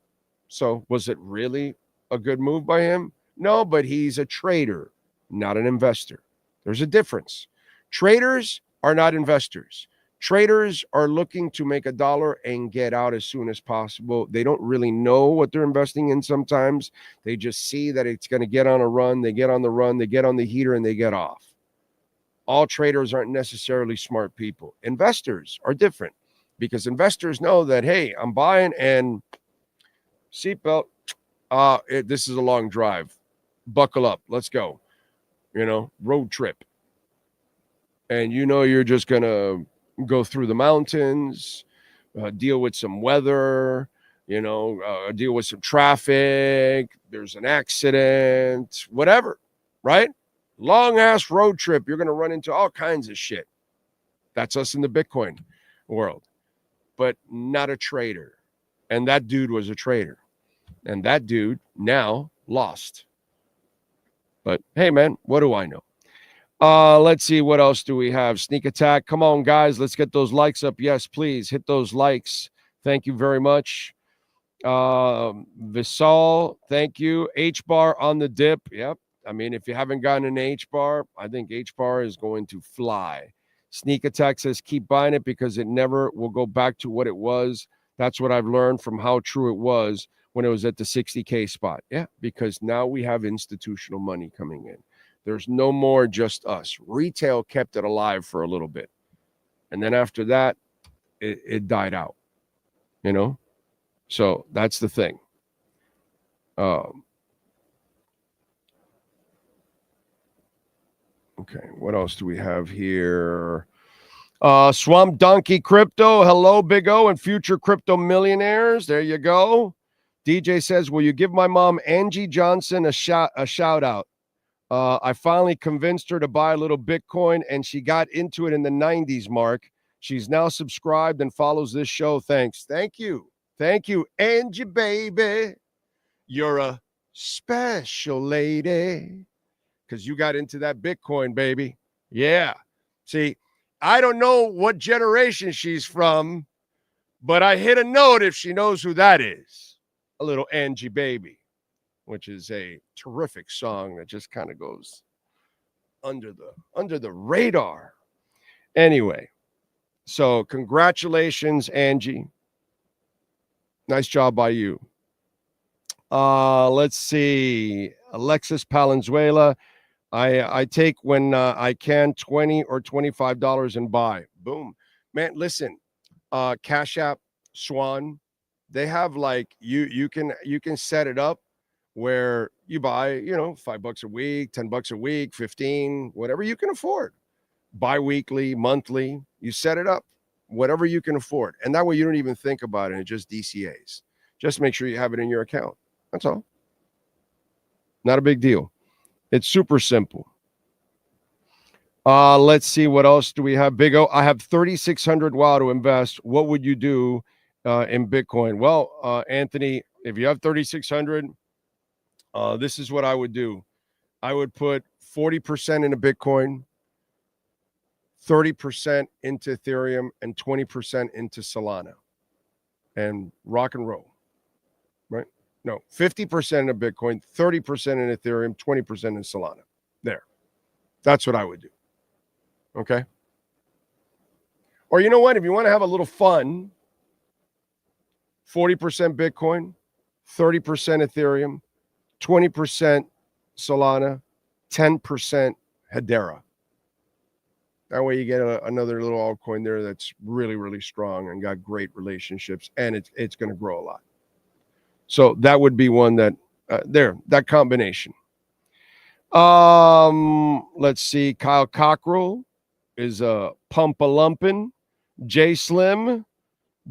[SPEAKER 7] So was it really a good move by him? No, but he's a trader, not an investor. There's a difference. Traders are not investors. Traders are looking to make $1 and get out as soon as possible. They don't really know what they're investing in sometimes. They just see that it's going to get on a run. They get on the run, they get on the heater, and they get off. All traders aren't necessarily smart people. Investors are different because investors know that, hey, I'm buying and seatbelt. This is a long drive. Buckle up. Let's go. Road trip. And you're just going to go through the mountains, deal with some weather, deal with some traffic. There's an accident, whatever, right? Long ass road trip. You're going to run into all kinds of shit. That's us in the Bitcoin world, but not a trader. And that dude was a trader. And that dude now lost. But hey, man, what do I know? Let's see. What else do we have? Sneak attack. Come on, guys. Let's get those likes up. Yes, please hit those likes. Thank you very much. Visal, thank you. H bar on the dip. Yep. I mean, if you haven't gotten an H bar, I think H bar is going to fly. Sneak Attack says keep buying it because it never will go back to what it was. That's what I've learned from how true it was when it was at the 60K spot. Yeah, because now we have institutional money coming in. There's no more just us. Retail kept it alive for a little bit. And then after that, it died out, you know? So that's the thing. Okay, what else do we have here? Swamp Donkey Crypto. Hello, Big O and future crypto millionaires. There you go. DJ says, will you give my mom, Angie Johnson, a shout out? I finally convinced her to buy a little Bitcoin, and she got into it in the 90s, Mark. She's now subscribed and follows this show. Thanks. Thank you. Thank you, Angie, baby. You're a special lady because you got into that Bitcoin, baby. Yeah. See, I don't know what generation she's from, but I hit a note if she knows who that is. A little Angie Baby, which is a terrific song that just kind of goes under the radar. Anyway, so congratulations, Angie. Nice job by you. Let's see. Alexis Palenzuela. I take when I can $20 or $25 and buy. Boom. Man, listen, Cash App, Swan, they have like you can set it up where you buy, $5 a week, $10 a week, 15, whatever you can afford. Bi-weekly, monthly, you set it up, whatever you can afford. And that way you don't even think about it. It just DCAs. Just make sure you have it in your account. That's all. Not a big deal. It's super simple. Let's see. What else do we have? Big O, I have $3,600 WOW to invest. What would you do in Bitcoin? Well, Anthony, if you have $3,600, this is what I would do. I would put 40% into Bitcoin, 30% into Ethereum, and 20% into Solana. And rock and roll. Right? No, 50% in Bitcoin, 30% in Ethereum, 20% in Solana. There. That's what I would do. Okay? Or you know what? If you want to have a little fun, 40% Bitcoin, 30% Ethereum, 20% Solana, 10% Hedera. That way you get another little altcoin there that's really, really strong and got great relationships, and it's going to grow a lot. So that would be one that that combination. Let's see. Kyle Cockrell is a pump-a-lumpin'. Jay Slim,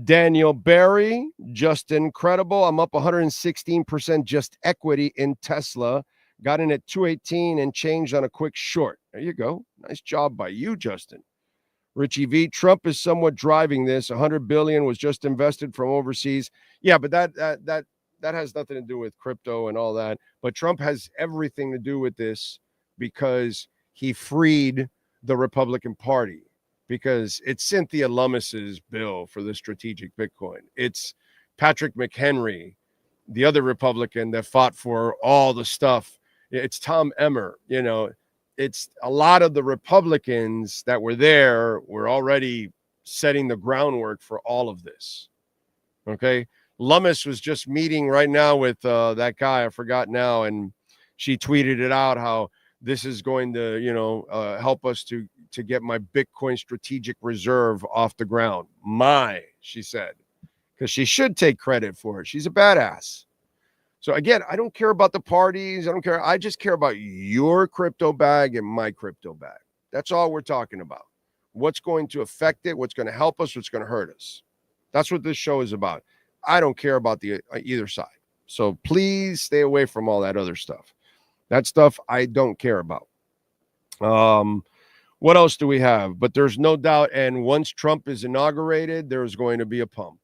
[SPEAKER 7] Daniel Barry, just incredible. I'm up 116% just equity in Tesla. Got in at 218 and changed on a quick short. There you go. Nice job by you, Justin. Richie V, Trump is somewhat driving this. 100 billion was just invested from overseas. Yeah, but that has nothing to do with crypto and all that. But Trump has everything to do with this because he freed the Republican Party, because it's Cynthia Lummis's bill for the strategic Bitcoin. It's Patrick McHenry, the other Republican that fought for all the stuff. It's Tom Emmer. It's a lot of the Republicans that were there were already setting the groundwork for all of this. Okay. Lummis was just meeting right now with that guy, I forgot now, and she tweeted it out how this is going to, help us to get my Bitcoin strategic reserve off the ground. She said, because she should take credit for it. She's a badass. So again, I don't care about the parties. I don't care. I just care about your crypto bag and my crypto bag. That's all we're talking about. What's going to affect it? What's going to help us? What's going to hurt us? That's what this show is about. I don't care about the either side. So please stay away from all that other stuff. That stuff I don't care about. What else do we have? But there's no doubt. And once Trump is inaugurated, there's going to be a pump.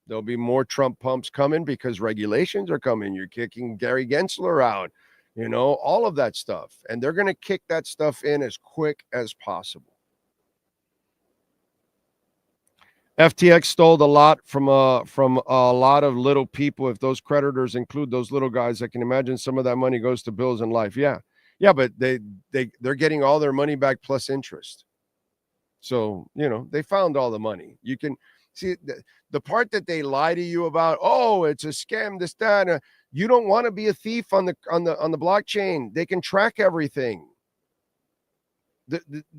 [SPEAKER 7] There'll be more Trump pumps coming because regulations are coming. You're kicking Gary Gensler out, all of that stuff. And they're going to kick that stuff in as quick as possible. FTX stole a lot from a lot of little people. If those creditors include those little guys, I can imagine some of that money goes to bills in life. Yeah, but they're getting all their money back plus interest. So they found all the money. You can see the part that they lie to you about. Oh, it's a scam. This, that. You don't want to be a thief on the blockchain. They can track everything.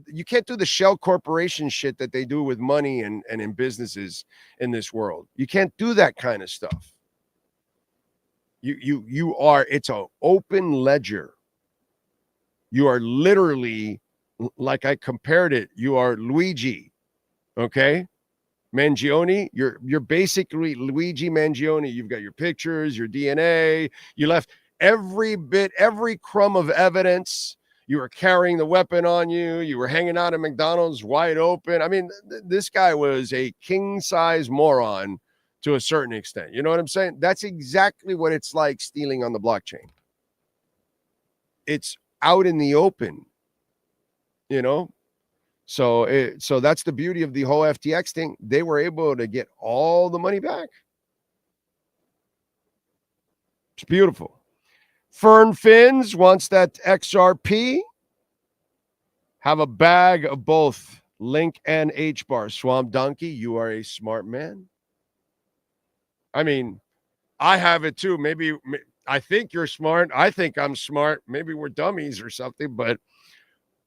[SPEAKER 7] You can't do the shell corporation shit that they do with money and in businesses in this world. You can't do that kind of stuff. It's an open ledger. You are literally, like I compared it, you are Luigi, okay? Mangione, you're basically Luigi Mangione. You've got your pictures, your DNA. You left every crumb of evidence. You were carrying the weapon on you. You were hanging out at McDonald's wide open. I mean, this guy was a king-size moron to a certain extent. You know what I'm saying? That's exactly what it's like stealing on the blockchain. It's out in the open, So that's the beauty of the whole FTX thing. They were able to get all the money back. It's beautiful. Fern Fins wants that XRP. Have a bag of both Link and H-bar. Swamp Donkey, you are a smart man. I mean, I have it too. Maybe I think you're smart. I think I'm smart. Maybe we're dummies or something, but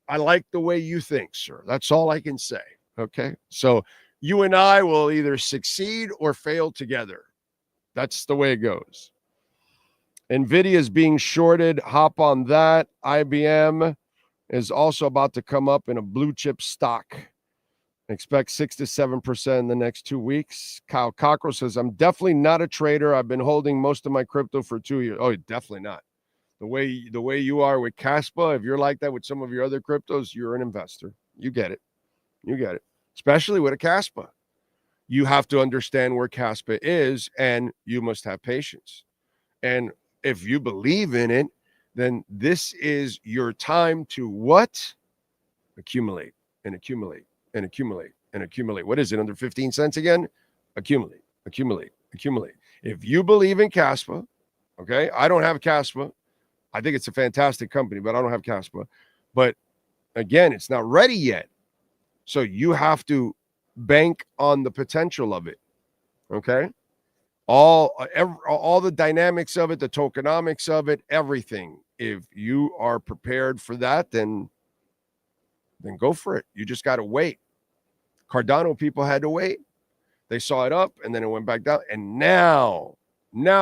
[SPEAKER 7] I like the way you think, sir. That's all I can say. Okay. So you and I will either succeed or fail together. That's the way it goes. NVIDIA is being shorted. Hop on that. IBM is also about to come up in a blue chip stock. Expect 6 to 7% in the next 2 weeks. Kyle Cockrell says, I'm definitely not a trader. I've been holding most of my crypto for 2 years. Oh, definitely not. The way you are with Caspa, if you're like that with some of your other cryptos, you're an investor. You get it. Especially with a Caspa. You have to understand where Caspa is, and you must have patience. And if you believe in it, then this is your time to what? Accumulate and accumulate and accumulate and accumulate. What is it, under 15 cents again? Accumulate, accumulate, accumulate. If you believe in Caspa, okay, I don't have Caspa. I think it's a fantastic company, but I don't have Caspa. But again, it's not ready yet. So you have to bank on the potential of it, okay? All the dynamics of it, the tokenomics of it, everything. If you are prepared for that, then go for it. You just got to wait. Cardano people had to wait. They saw it up, and then it went back down. And now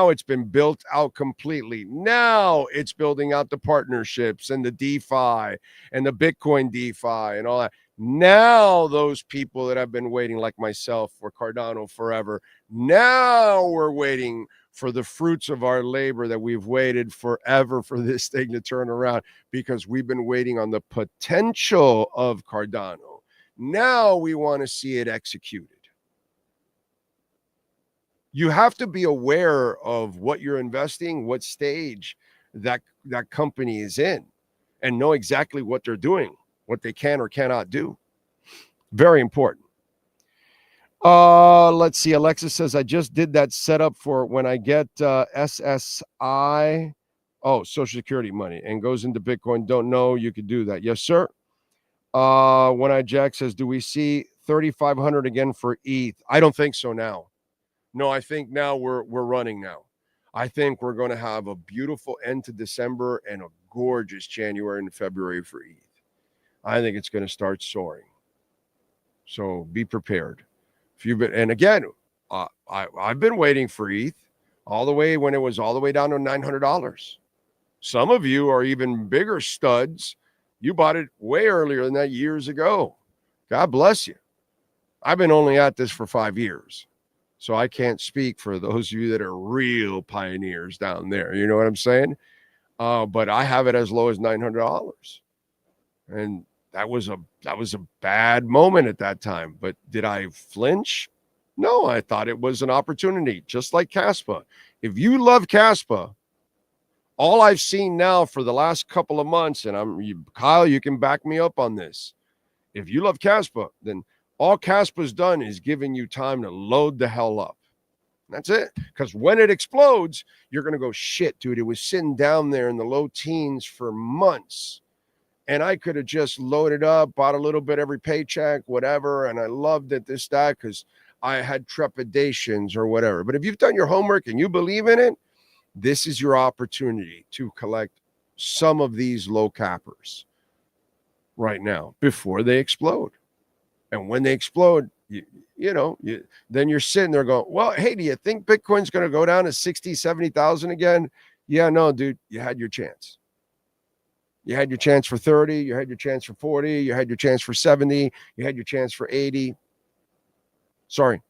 [SPEAKER 7] it's been built out completely. Now it's building out the partnerships and the DeFi and the Bitcoin DeFi and all that. Now those people that have been waiting, like myself, for Cardano forever, now we're waiting for the fruits of our labor that we've waited forever for this thing to turn around, because we've been waiting on the potential of Cardano. Now we want to see it executed. You have to be aware of what you're investing, what stage that company is in, and know exactly what they're doing, what they can or cannot do. Very important. Let's see. Alexa says, I just did that setup for when I get SSI, Social Security money, and goes into Bitcoin. Don't know you could do that. Yes, sir. When I Jack says, do we see 3,500 again for ETH? I don't think so now. No, I think now we're running now. I think we're going to have a beautiful end to December and a gorgeous January and February for ETH. I think it's going to start soaring. So be prepared. And again, I've been waiting for ETH all the way when it was all the way down to $900. Some of you are even bigger studs. You bought it way earlier than that years ago. God bless you. I've been only at this for 5 years. So I can't speak for those of you that are real pioneers down there. You know what I'm saying? But I have it as low as $900. And that was a bad moment at that time. But did I flinch? No, I thought it was an opportunity, just like Caspa. If you love Caspa, all I've seen now for the last couple of months, and Kyle, you can back me up on this. If you love Caspa, then All Caspa's done is giving you time to load the hell up. That's it. Because when it explodes, you're going to go, shit, dude, it was sitting down there in the low teens for months. And I could have just loaded up, bought a little bit every paycheck, whatever. And I loved it, this, that, because I had trepidations or whatever. But if you've done your homework and you believe in it, this is your opportunity to collect some of these low cappers right now before they explode. And when they explode, then you're sitting there going, well, hey, do you think Bitcoin's going to go down to 60, 70,000 again? Yeah, no, dude, you had your chance. You had your chance for 30. You had your chance for 40. You had your chance for 70. You had your chance for 80. Sorry.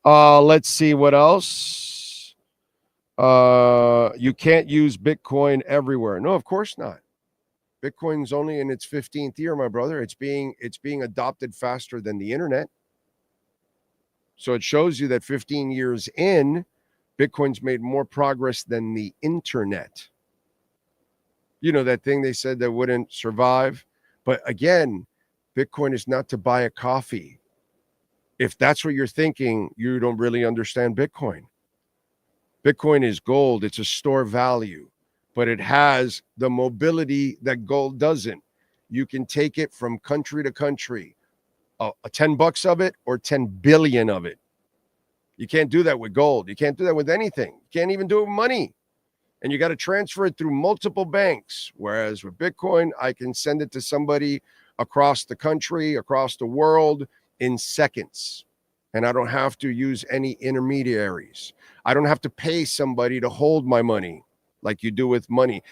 [SPEAKER 7] Let's see what else. You can't use Bitcoin everywhere. No, of course not. Bitcoin's only in its 15th year, my brother. It's being adopted faster than the internet. So it shows you that 15 years in, Bitcoin's made more progress than the internet. You know, that thing they said that wouldn't survive. But again, Bitcoin is not to buy a coffee. If that's what you're thinking, you don't really understand Bitcoin. Bitcoin is gold. It's a store value, but it has the mobility that gold doesn't. You can take it from country to country, a $10 of it or 10 billion of it. You can't do that with gold. You can't do that with anything. You can't even do it with money. And you got to transfer it through multiple banks. Whereas with Bitcoin, I can send it to somebody across the country, across the world in seconds. And I don't have to use any intermediaries. I don't have to pay somebody to hold my money like you do with money.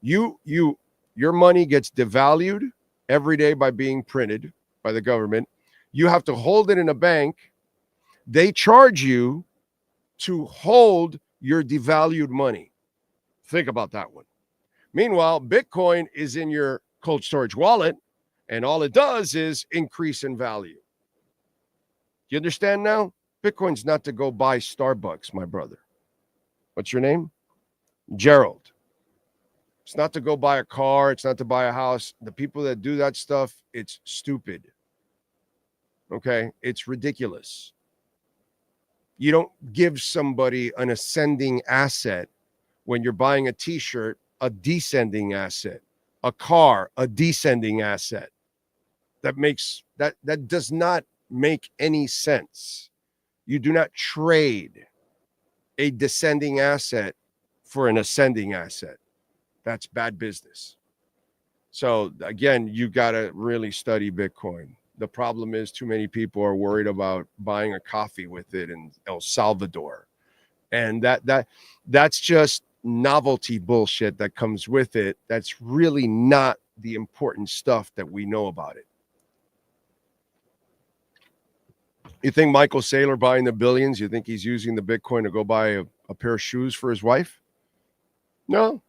[SPEAKER 7] Your money gets devalued every day by being printed by the government. You have to hold it in a bank. They charge you to hold your devalued money. Think about that one. Meanwhile, Bitcoin is in your cold storage wallet, and all it does is increase in value. You understand now? Bitcoin's not to go buy Starbucks, my brother. What's your name? Gerald. It's not to go buy a car. It's not to buy a house. The people that do that stuff, it's stupid. Okay? It's ridiculous. You don't give somebody an ascending asset when you're buying a t-shirt, a descending asset, a car, a descending asset. That does not make any sense. You do not trade a descending asset for an ascending asset. That's bad business. So again, you got to really study Bitcoin. The problem is too many people are worried about buying a coffee with it in El Salvador. And that's just novelty bullshit that comes with it. That's really not the important stuff that we know about it. You think Michael Saylor buying the billions, you think he's using the Bitcoin to go buy a pair of shoes for his wife? No.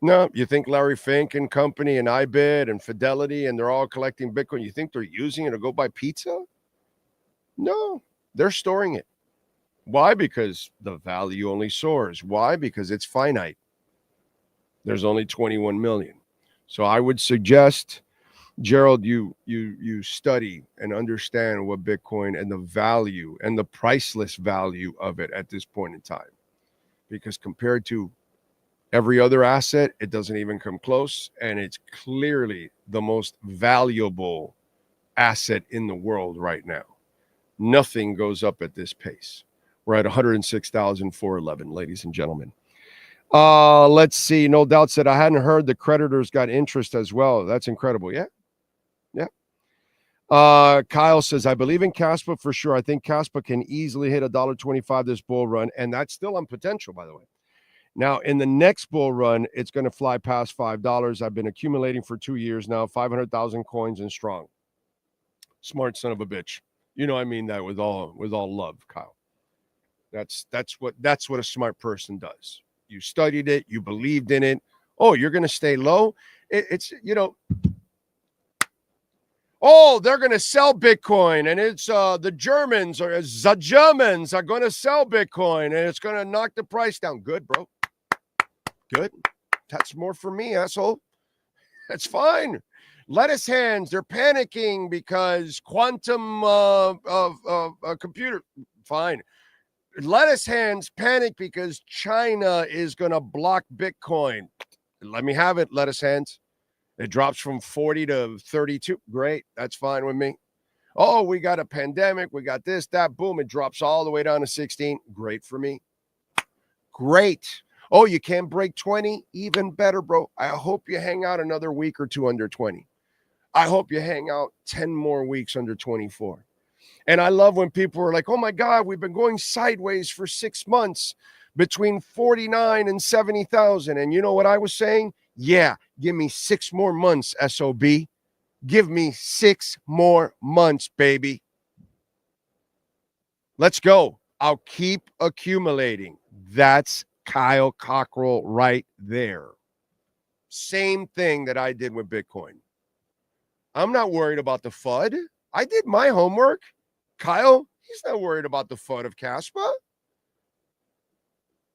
[SPEAKER 7] You think Larry Fink and company and iBid and Fidelity and they're all collecting Bitcoin, you think they're using it to go buy pizza? No, they're storing it. Why? Because the value only soars. Why? Because it's finite. There's only 21 million. So I would suggest, Gerald, you study and understand what Bitcoin and the value and the priceless value of it at this point in time. Because compared to every other asset, it doesn't even come close. And it's clearly the most valuable asset in the world right now. Nothing goes up at this pace. We're at 106,411, ladies and gentlemen. Let's see. No Doubt said, I hadn't heard the creditors got interest as well. That's incredible. Yeah. Kyle says, I believe in Caspa for sure. I think Caspa can easily hit $1.25 this bull run. And that's still on potential, by the way. Now, in the next bull run, it's going to fly past $5. I've been accumulating for 2 years now, 500,000 coins and strong. Smart son of a bitch. You know, I mean that with all love, Kyle. That's what a smart person does. You studied it, you believed in it. Oh, you're going to stay low? It's oh, they're going to sell Bitcoin, and it's the Germans are going to sell Bitcoin, and it's going to knock the price down. Good, bro. Good. That's more for me, asshole. That's fine. Lettuce hands, they're panicking because quantum computer. Fine. Lettuce hands panic because China is going to block Bitcoin. Let me have it, lettuce hands. It drops from 40 to 32. Great. That's fine with me. Oh, we got a pandemic. We got this, that. Boom. It drops all the way down to 16. Great for me. Great. Oh, you can't break 20? Even better, bro. I hope you hang out another week or two under 20. I hope you hang out 10 more weeks under 24. And I love when people are like, oh my God, we've been going sideways for 6 months between 49 and 70,000. And you know what I was saying? Yeah, give me 6 more months, SOB. Give me 6 more months, baby. Let's go. I'll keep accumulating. That's Kyle Cockrell right there. Same thing that I did with Bitcoin. I'm not worried about the FUD. I did my homework. Kyle, he's not worried about the FUD of Caspa.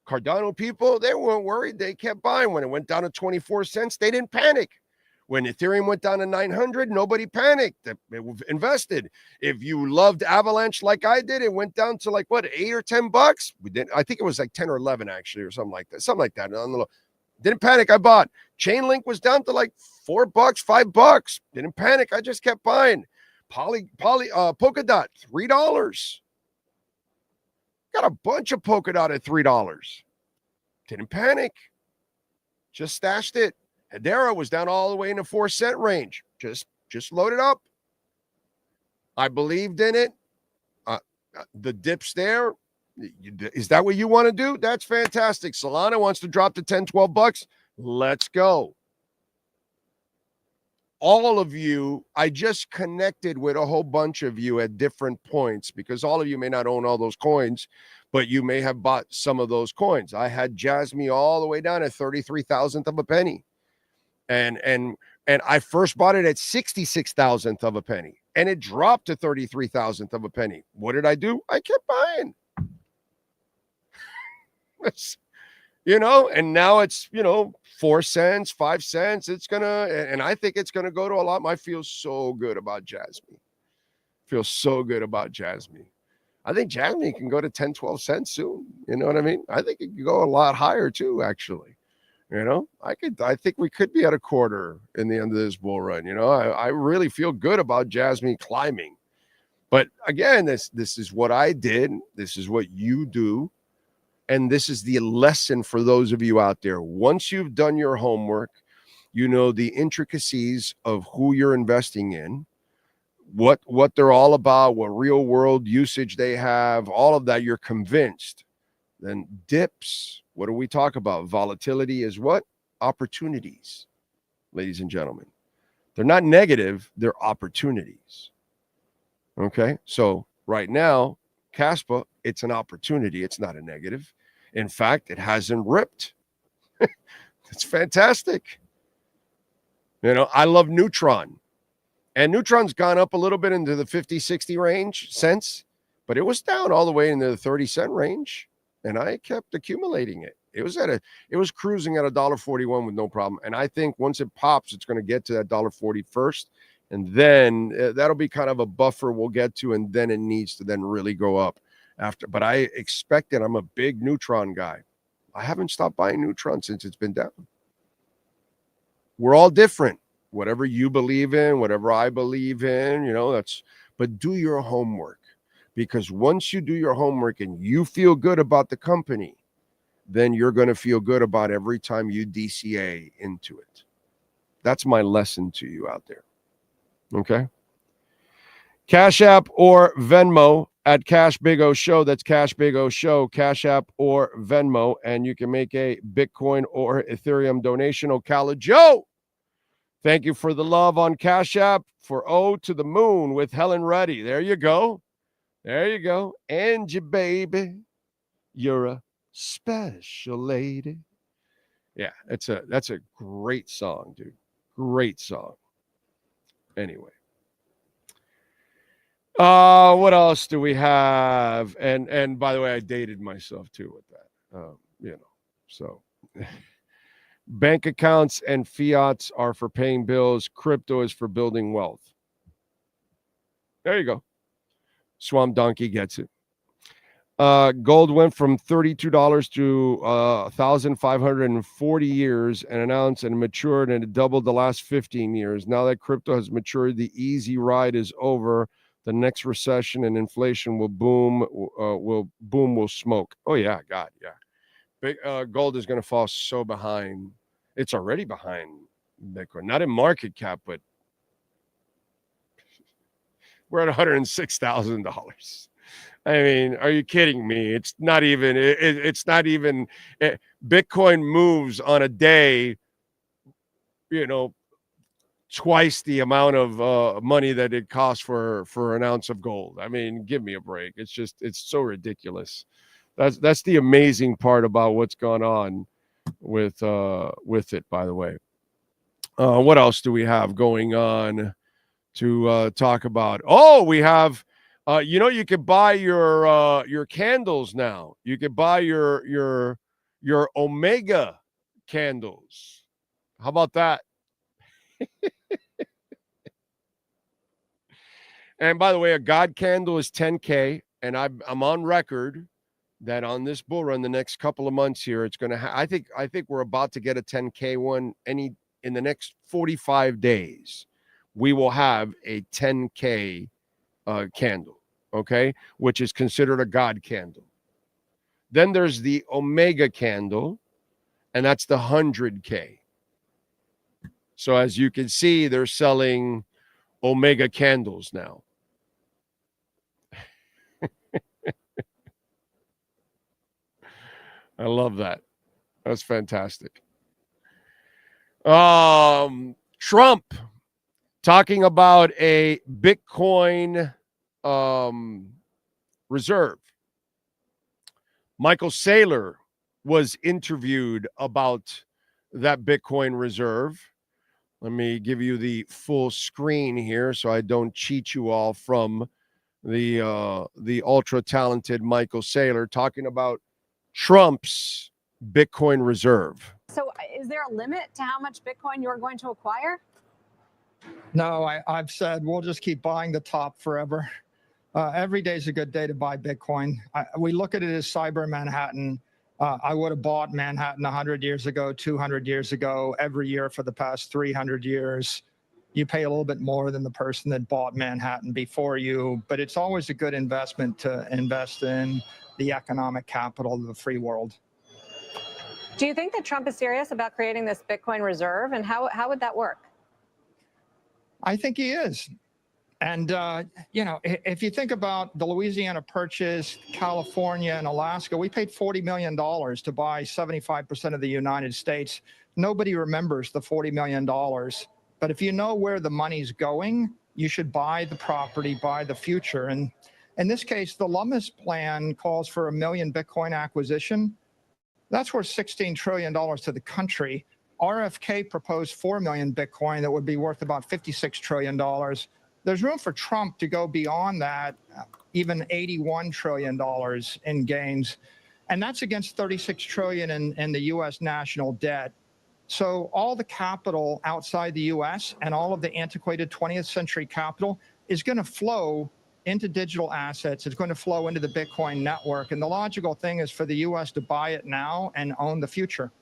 [SPEAKER 7] Cardano people, they weren't worried. They kept buying. When it went down to 24 cents, they didn't panic. When Ethereum went down to 900, nobody panicked. They invested. If you loved Avalanche like I did, it went down to like what, $8 or $10? We didn't. I think it was like 10 or 11 actually, or something like that. Something like that. Didn't panic. I bought. Chainlink was down to like $4, $5. Didn't panic. I just kept buying. Polkadot, $3. Got a bunch of Polkadot at $3. Didn't panic. Just stashed it. Hedera was down all the way in the 4-cent range. Just load it up. I believed in it. The dips there. Is that what you want to do? That's fantastic. Solana wants to drop to $10, $12. Let's go. All of you, I just connected with a whole bunch of you at different points because all of you may not own all those coins, but you may have bought some of those coins. I had Jasmine all the way down at 33,000th of a penny. And I first bought it at 66,000th of a penny, and it dropped to 33,000th of a penny. What did I do? I kept buying. And now it's, 4 cents, 5 cents. It's and I think it's gonna go to a lot. I feel so good about Jasmine. I think Jasmine can go to 10, 12 cents soon. You know what I mean? I think it could go a lot higher too, actually. I think we could be at a quarter in the end of this bull run. I really feel good about Jasmine climbing. But again, this is what I did. This is what you do. And this is the lesson for those of you out there. Once you've done your homework, you know the intricacies of who you're investing in, what they're all about, what real world usage they have, all of that, you're convinced. Then dips. What do we talk about? Volatility is what? Opportunities, ladies and gentlemen. They're not negative, they're opportunities. Okay, so right now, Caspa, it's an opportunity. It's not a negative. In fact, it hasn't ripped. It's fantastic. I love Neutron. And Neutron's gone up a little bit into the 50, 60 range cents, but it was down all the way into the 30-cent range. And I kept accumulating it. It was cruising at $1.41 with no problem. And I think once it pops, it's going to get to that $1.40 first. And then that'll be kind of a buffer we'll get to. And then it needs to then really go up after. But I expect it. I'm a big Neutron guy. I haven't stopped buying Neutron since it's been down. We're all different. Whatever you believe in, whatever I believe in, but do your homework. Because once you do your homework and you feel good about the company, then you're going to feel good about every time you DCA into it. That's my lesson to you out there. Okay? Cash App or Venmo at Cash Big O Show. That's Cash Big O Show, Cash App or Venmo. And you can make a Bitcoin or Ethereum donation. Ocala Joe, thank you for the love on Cash App for O to the Moon with Helen Reddy. There you go. There you go. Angie, baby, you're a special lady. Yeah, that's a great song, dude. Great song. Anyway. What else do we have? And by the way, I dated myself too with that. So Bank accounts and fiats are for paying bills. Crypto is for building wealth. There you go. Swamp Donkey gets it. Gold went from $32 to 1,540 years and an ounce, and matured, and it doubled the last 15 years. Now that crypto has matured, the easy ride is over. The next recession and inflation will boom. Will smoke. Oh yeah, God, yeah. Gold is going to fall so behind. It's already behind Bitcoin, not in market cap, but we're at $106,000. I mean, are you kidding me? It's not even. It's not even. Bitcoin moves on a day, twice the amount of money that it costs for an ounce of gold. I mean, give me a break. It's so ridiculous. That's the amazing part about what's gone on with it. By the way, what else do we have going on to talk about? Oh, we have. You can buy your candles now. You can buy your Omega candles. How about that? And by the way, a God candle is 10K, and I'm on record that on this bull run, the next couple of months here, it's going to. I think we're about to get a 10K one. In the next 45 days, we will have a 10K candle, okay, which is considered a God candle. Then there's the Omega candle, and that's the 100K. So as you can see, they're selling Omega candles now. I love that. That's fantastic. Trump talking about a Bitcoin reserve. Michael Saylor was interviewed about that Bitcoin reserve. Let me give you the full screen here so I don't cheat you all from the ultra talented Michael Saylor talking about Trump's Bitcoin reserve.
[SPEAKER 8] So is there a limit to how much Bitcoin you're going to acquire?
[SPEAKER 9] No, I've said we'll just keep buying the top forever. Every day is a good day to buy Bitcoin. We look at it as cyber Manhattan. I would have bought Manhattan 100 years ago, 200 years ago, every year for the past 300 years. You pay a little bit more than the person that bought Manhattan before you, but it's always a good investment to invest in the economic capital of the free world.
[SPEAKER 8] Do you think that Trump is serious about creating this Bitcoin reserve, and how would that work?
[SPEAKER 9] I think he is. And, if you think about the Louisiana Purchase, California, and Alaska, we paid $40 million to buy 75% of the United States. Nobody remembers the $40 million. But if you know where the money's going, you should buy the property, buy the future. And in this case, the Lummis plan calls for 1 million Bitcoin acquisition. That's worth $16 trillion to the country. RFK proposed 4 million Bitcoin that would be worth about $56 trillion. There's room for Trump to go beyond that, even $81 trillion in gains. And that's against $36 trillion in the U.S. national debt. So all the capital outside the U.S. and all of the antiquated 20th century capital is going to flow into digital assets. It's going to flow into the Bitcoin network. And the logical thing is for the U.S. to buy it now and own the future.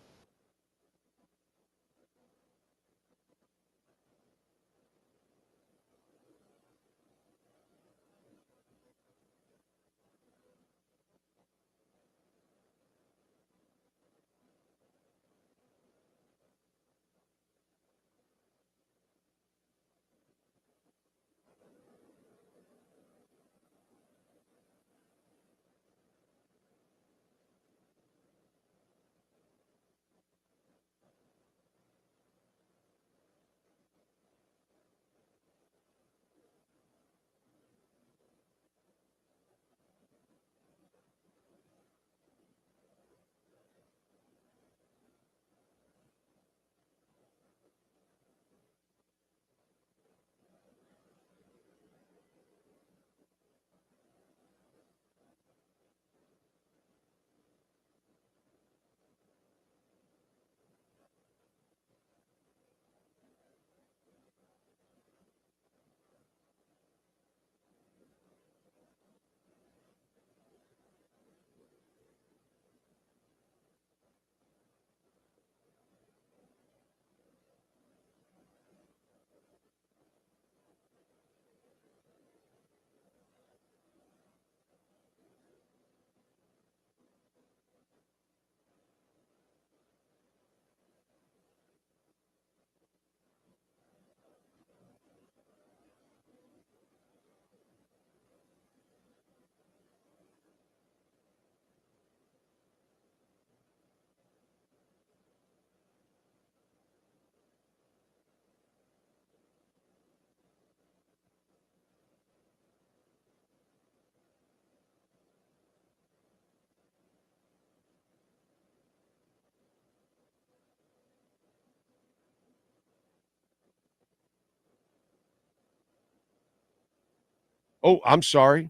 [SPEAKER 7] Oh, I'm sorry.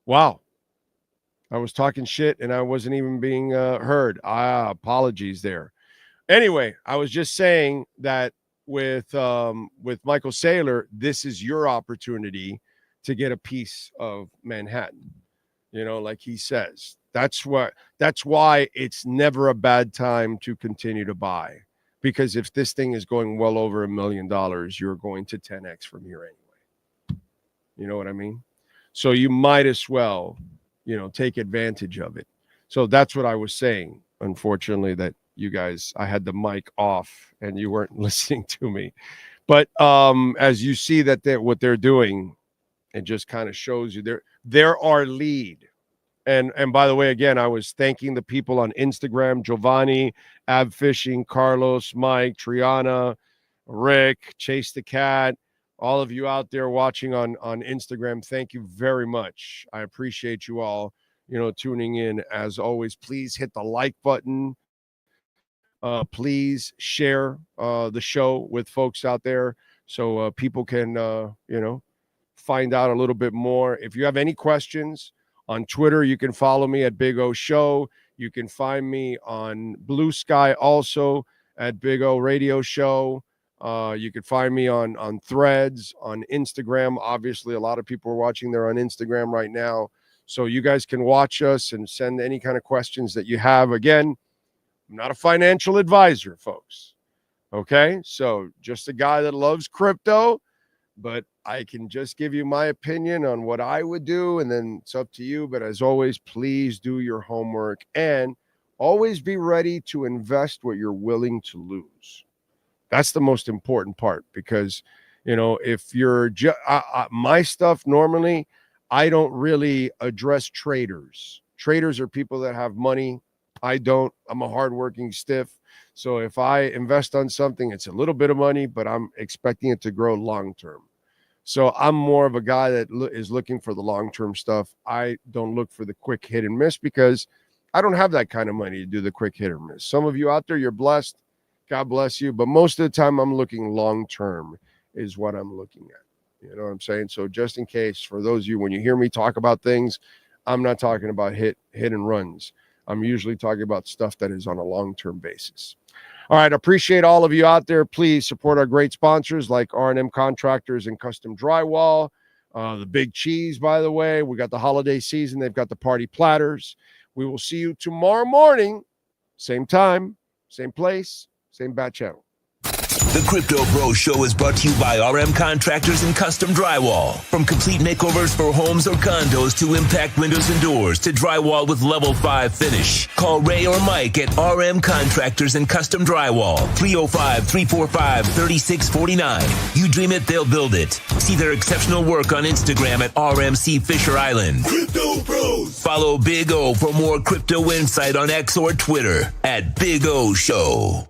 [SPEAKER 7] Wow. I was talking shit and I wasn't even being heard. Apologies there. Anyway, I was just saying that with Michael Saylor, this is your opportunity to get a piece of Manhattan. You know, like he says, that's why it's never a bad time to continue to buy, because if this thing is going well over $1 million, you're going to 10x from here anyway. You know what I mean? So you might as well, you know, take advantage of it. So that's what I was saying. Unfortunately, that you guys, I had the mic off and you weren't listening to me. But as you see that what they're doing, it just kind of shows you they're our lead. And by the way, again, I was thanking the people on Instagram, Giovanni, Ab Fishing, Carlos, Mike, Triana, Rick, Chase the Cat, all of you out there watching on Instagram. Thank you very much. I appreciate you all, you know, tuning in. As always, please hit the like button. Please share the show with folks out there so people can, you know, find out a little bit more. If you have any questions on Twitter, you can follow me at Big O Show. You can find me on Blue Sky also at Big O Radio Show. You can find me on Threads, on Instagram. Obviously, a lot of people are watching there on Instagram right now. So you guys can watch us and send any kind of questions that you have. Again, I'm not a financial advisor, folks. Okay? So just a guy that loves crypto, but I can just give you my opinion on what I would do, and then it's up to you. But as always, please do your homework and always be ready to invest what you're willing to lose. That's the most important part, because, you know, if you're my stuff, normally I don't really address traders. Traders are people that have money. I don't. I'm a hardworking stiff. So if I invest on something, it's a little bit of money, but I'm expecting it to grow long term. So I'm more of a guy that is looking for the long-term stuff. I don't look for the quick hit and miss, because I don't have that kind of money to do the quick hit or miss. Some of you out there, you're blessed. God bless you. But most of the time, I'm looking long-term is what I'm looking at. You know what I'm saying? So just in case, for those of you, when you hear me talk about things, I'm not talking about hit and runs. I'm usually talking about stuff that is on a long-term basis. All right, appreciate all of you out there. Please support our great sponsors like R&M Contractors and Custom Drywall. The Big Cheese, by the way. We got the holiday season. They've got the party platters. We will see you tomorrow morning. Same time, same place, same bat channel.
[SPEAKER 2] The Crypto Bro Show is brought to you by RM Contractors and Custom Drywall. From complete makeovers for homes or condos to impact windows and doors to drywall with level 5 finish. Call Ray or Mike at RM Contractors and Custom Drywall. 305-345-3649. You dream it, they'll build it. See their exceptional work on Instagram at RMC Fisher Island. Crypto Bros. Follow Big O for more crypto insight on X or Twitter at Big O Show.